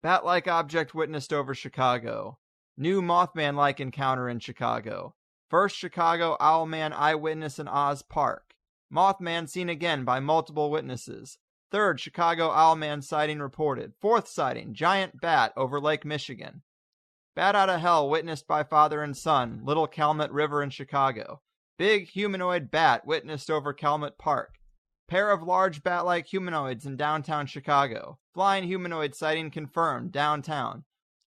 Bat-like object witnessed over Chicago. New Mothman-like encounter in Chicago. First Chicago Owlman eyewitness in Oz Park. Mothman seen again by multiple witnesses. Third Chicago Owlman sighting reported. Fourth sighting, giant bat over Lake Michigan. Bat out of hell witnessed by father and son, Little Calumet River in Chicago. Big humanoid bat witnessed over Calumet Park. Pair of large bat-like humanoids in downtown Chicago. Flying humanoid sighting confirmed, downtown.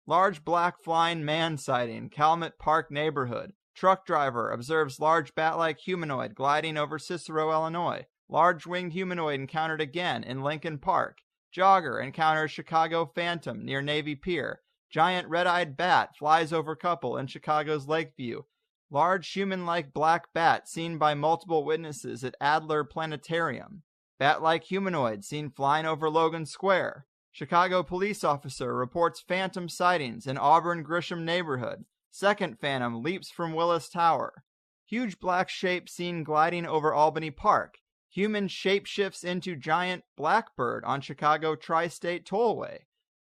Large black flying man sighting, Calumet Park neighborhood. Truck driver observes large bat-like humanoid gliding over Cicero, Illinois. Large winged humanoid encountered again in Lincoln Park. Jogger encounters Chicago Phantom near Navy Pier. Giant red-eyed bat flies over couple in Chicago's Lakeview. Large human-like black bat seen by multiple witnesses at Adler Planetarium. Bat-like humanoid seen flying over Logan Square. Chicago police officer reports phantom sightings in Auburn Grisham neighborhood. Second phantom leaps from Willis Tower. Huge black shape seen gliding over Albany Park. Human shapeshifts into giant blackbird on Chicago Tri-State Tollway.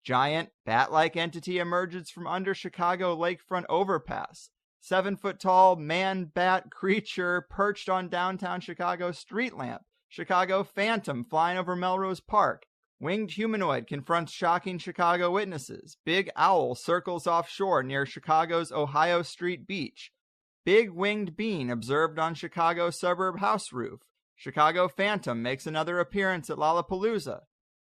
Giant bat-like entity emerges from under Chicago lakefront overpass. 7-foot-tall man-bat creature perched on downtown Chicago street lamp. Chicago Phantom flying over Melrose Park. Winged humanoid confronts shocking Chicago witnesses. Big owl circles offshore near Chicago's Ohio Street Beach. Big winged bean observed on Chicago suburb house roof. Chicago Phantom makes another appearance at Lollapalooza.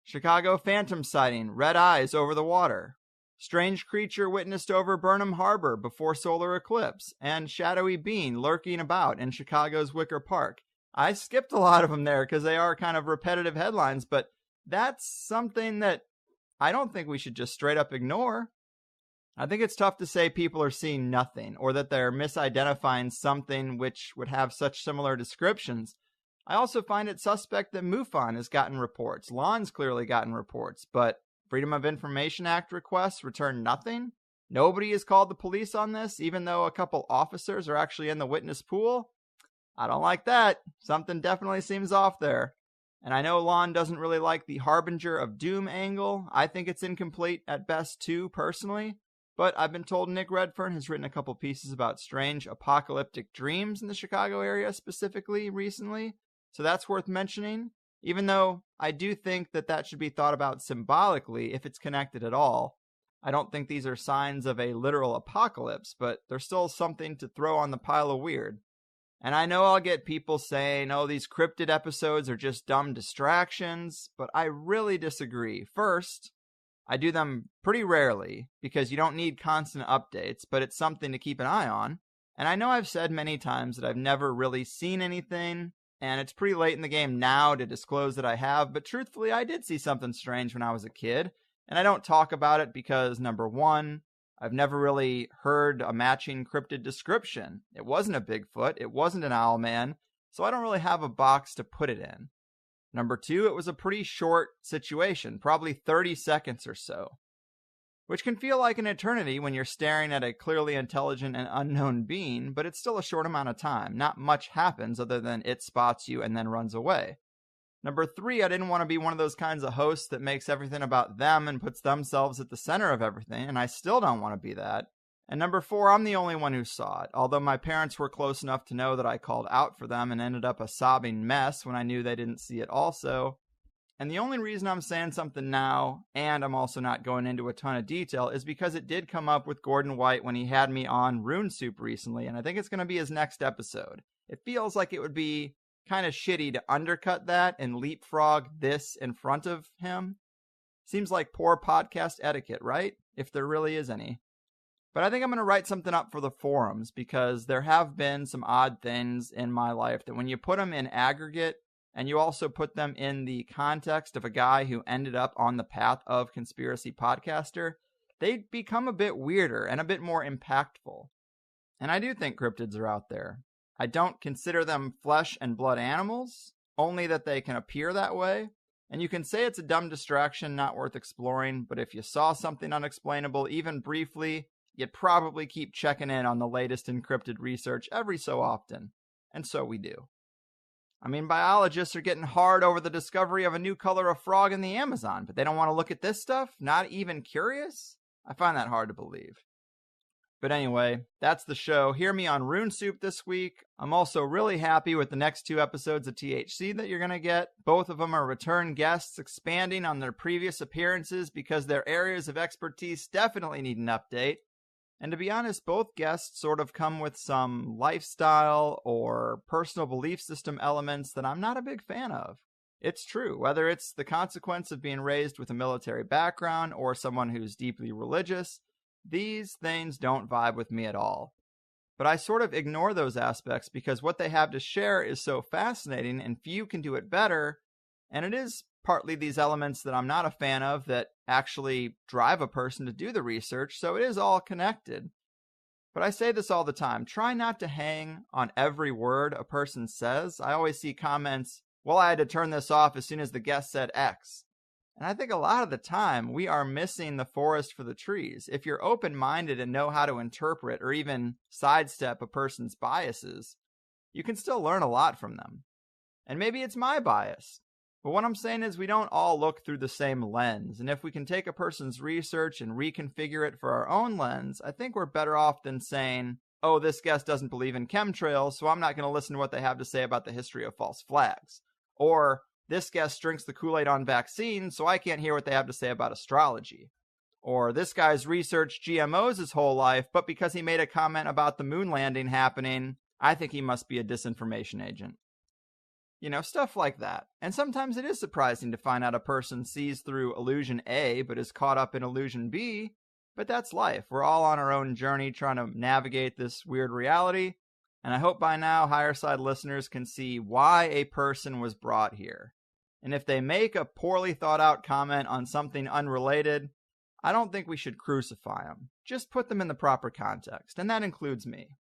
Chicago Phantom sighting, red eyes over the water. Strange creature witnessed over Burnham Harbor before solar eclipse, and shadowy being lurking about in Chicago's Wicker Park. I skipped a lot of them there because they are kind of repetitive headlines, but that's something that I don't think we should just straight up ignore. I think it's tough to say people are seeing nothing, or that they're misidentifying something which would have such similar descriptions. I also find it suspect that MUFON has gotten reports. Lon's clearly gotten reports, but Freedom of Information Act requests return nothing. Nobody has called the police on this, even though a couple officers are actually in the witness pool. I don't like that. Something definitely seems off there. And I know Lon doesn't really like the Harbinger of Doom angle. I think it's incomplete at best too, personally. But I've been told Nick Redfern has written a couple pieces about strange apocalyptic dreams in the Chicago area specifically recently. So that's worth mentioning, even though I do think that that should be thought about symbolically if it's connected at all. I don't think these are signs of a literal apocalypse, but they're still something to throw on the pile of weird. And I know I'll get people saying, oh, these cryptid episodes are just dumb distractions, but I really disagree. First, I do them pretty rarely because you don't need constant updates, but it's something to keep an eye on. And I know I've said many times that I've never really seen anything, and it's pretty late in the game now to disclose that I have, but truthfully, I did see something strange when I was a kid, and I don't talk about it because, number one, I've never really heard a matching cryptid description. It wasn't a Bigfoot, it wasn't an Owlman, so I don't really have a box to put it in. Number two, it was a pretty short situation, probably 30 seconds or so, which can feel like an eternity when you're staring at a clearly intelligent and unknown being, but it's still a short amount of time. Not much happens other than it spots you and then runs away. Number three, I didn't want to be one of those kinds of hosts that makes everything about them and puts themselves at the center of everything, and I still don't want to be that. And number four, I'm the only one who saw it, although my parents were close enough to know that I called out for them and ended up a sobbing mess when I knew they didn't see it also. And the only reason I'm saying something now, and I'm also not going into a ton of detail, is because it did come up with Gordon White when he had me on Rune Soup recently, and I think it's going to be his next episode. It feels like it would be kind of shitty to undercut that and leapfrog this in front of him. Seems like poor podcast etiquette, right? If there really is any. But I think I'm going to write something up for the forums because there have been some odd things in my life that when you put them in aggregate and you also put them in the context of a guy who ended up on the path of conspiracy podcaster, they become a bit weirder and a bit more impactful. And I do think cryptids are out there. I don't consider them flesh and blood animals, only that they can appear that way. And you can say it's a dumb distraction, not worth exploring, but if you saw something unexplainable, even briefly, you'd probably keep checking in on the latest encrypted research every so often. And so we do. I mean, biologists are getting hard over the discovery of a new color of frog in the Amazon, but they don't want to look at this stuff? Not even curious? I find that hard to believe. But anyway, that's the show. Hear me on Rune Soup this week. I'm also really happy with the next 2 episodes of THC that you're going to get. Both of them are return guests expanding on their previous appearances because their areas of expertise definitely need an update. And to be honest, both guests sort of come with some lifestyle or personal belief system elements that I'm not a big fan of. It's true, whether it's the consequence of being raised with a military background or someone who's deeply religious, these things don't vibe with me at all. But I sort of ignore those aspects because what they have to share is so fascinating and few can do it better, and it is partly these elements that I'm not a fan of that actually drive a person to do the research, so it is all connected. But I say this all the time, try not to hang on every word a person says. I always see comments, well, I had to turn this off as soon as the guest said X. And I think a lot of the time we are missing the forest for the trees. If you're open-minded and know how to interpret or even sidestep a person's biases, you can still learn a lot from them. And maybe it's my bias. But what I'm saying is we don't all look through the same lens, and if we can take a person's research and reconfigure it for our own lens, I think we're better off than saying, oh, this guest doesn't believe in chemtrails, so I'm not going to listen to what they have to say about the history of false flags. Or, this guest drinks the Kool-Aid on vaccines, so I can't hear what they have to say about astrology. Or, this guy's researched GMOs his whole life, but because he made a comment about the moon landing happening, I think he must be a disinformation agent. You know, stuff like that. And sometimes it is surprising to find out a person sees through illusion A but is caught up in illusion B. But that's life. We're all on our own journey trying to navigate this weird reality. And I hope by now Higherside listeners can see why a person was brought here. And if they make a poorly thought out comment on something unrelated, I don't think we should crucify them. Just put them in the proper context. And that includes me.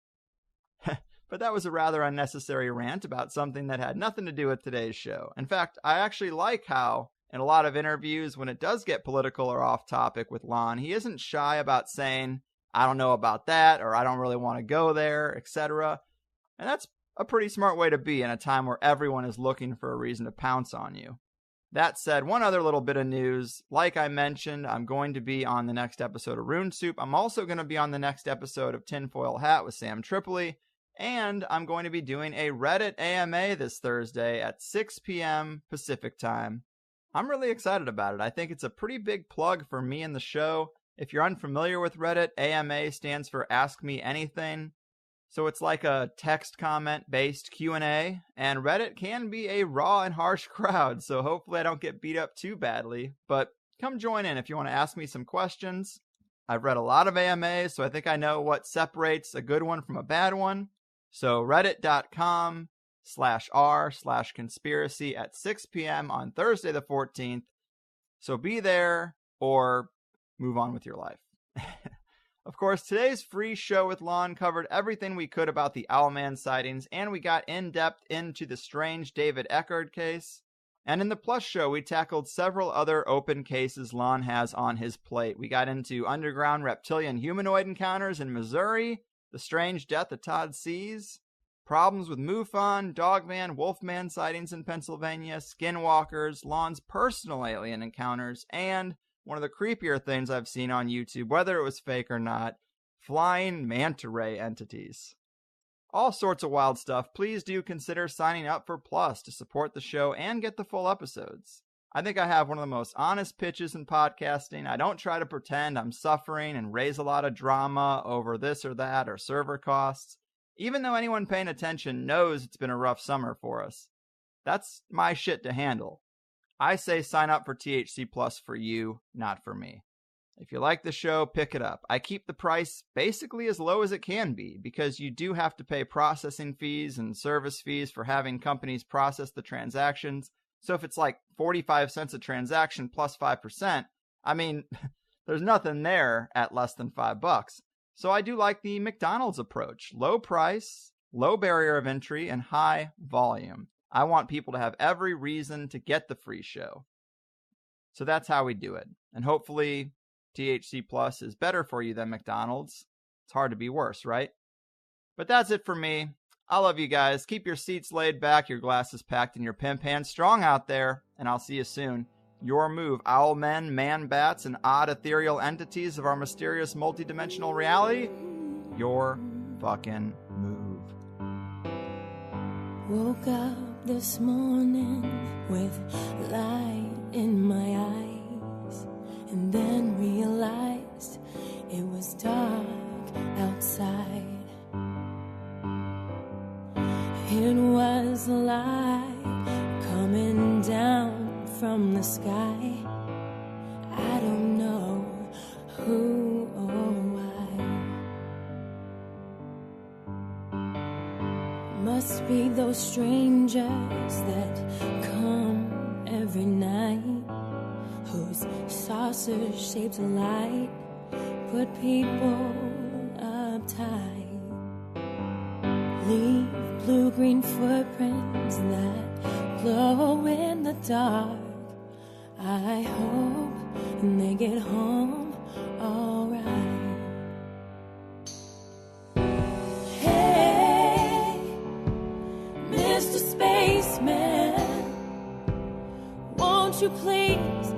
But that was a rather unnecessary rant about something that had nothing to do with today's show. In fact, I actually like how, in a lot of interviews, when it does get political or off topic with Lon, he isn't shy about saying, I don't know about that, or I don't really want to go there, etc. And that's a pretty smart way to be in a time where everyone is looking for a reason to pounce on you. That said, one other little bit of news. Like I mentioned, I'm going to be on the next episode of Rune Soup. I'm also going to be on the next episode of Tinfoil Hat with Sam Tripoli. And I'm going to be doing a Reddit AMA this Thursday at 6 p.m. Pacific time. I'm really excited about it. I think it's a pretty big plug for me and the show. If you're unfamiliar with Reddit, AMA stands for Ask Me Anything. So it's like a text comment-based Q&A, and Reddit can be a raw and harsh crowd, so hopefully I don't get beat up too badly. But come join in if you want to ask me some questions. I've read a lot of AMAs, so I think I know what separates a good one from a bad one. So reddit.com/r/conspiracy at 6 p.m. on Thursday the 14th. So be there or move on with your life. Of course, today's free show with Lon covered everything we could about the Owlman sightings, and we got in-depth into the strange David Eckerd case. And in the Plus show, we tackled several other open cases Lon has on his plate. We got into underground reptilian humanoid encounters in Missouri, the strange death of Todd Seas, problems with MUFON, Dogman, Wolfman sightings in Pennsylvania, skinwalkers, Lon's personal alien encounters, and one of the creepier things I've seen on YouTube, whether it was fake or not, flying manta ray entities. All sorts of wild stuff. Please do consider signing up for Plus to support the show and get the full episodes. I think I have one of the most honest pitches in podcasting. I don't try to pretend I'm suffering and raise a lot of drama over this or that or server costs, even though anyone paying attention knows it's been a rough summer for us. That's my shit to handle. I say sign up for THC Plus for you, not for me. If you like the show, pick it up. I keep the price basically as low as it can be because you do have to pay processing fees and service fees for having companies process the transactions. So if it's like 45 cents a transaction plus 5%, I mean, there's nothing there at less than $5. So I do like the McDonald's approach. Low price, low barrier of entry, and high volume. I want people to have every reason to get the free show. So that's how we do it. And hopefully THC Plus is better for you than McDonald's. It's hard to be worse, right? But that's it for me. I love you guys. Keep your seats laid back, your glasses packed, and your pimp hands strong out there. And I'll see you soon. Your move, owlmen, man-bats, and odd ethereal entities of our mysterious multidimensional reality. Your fucking move. Woke up this morning with light in my eyes, and then realized it was dark outside. It was light coming down from the sky. I don't know who or why. Must be those strangers that come every night, whose saucer-shaped light put people uptight. Leave blue-green footprints that glow in the dark. I hope they get home alright. Hey, Mr. Spaceman, won't you please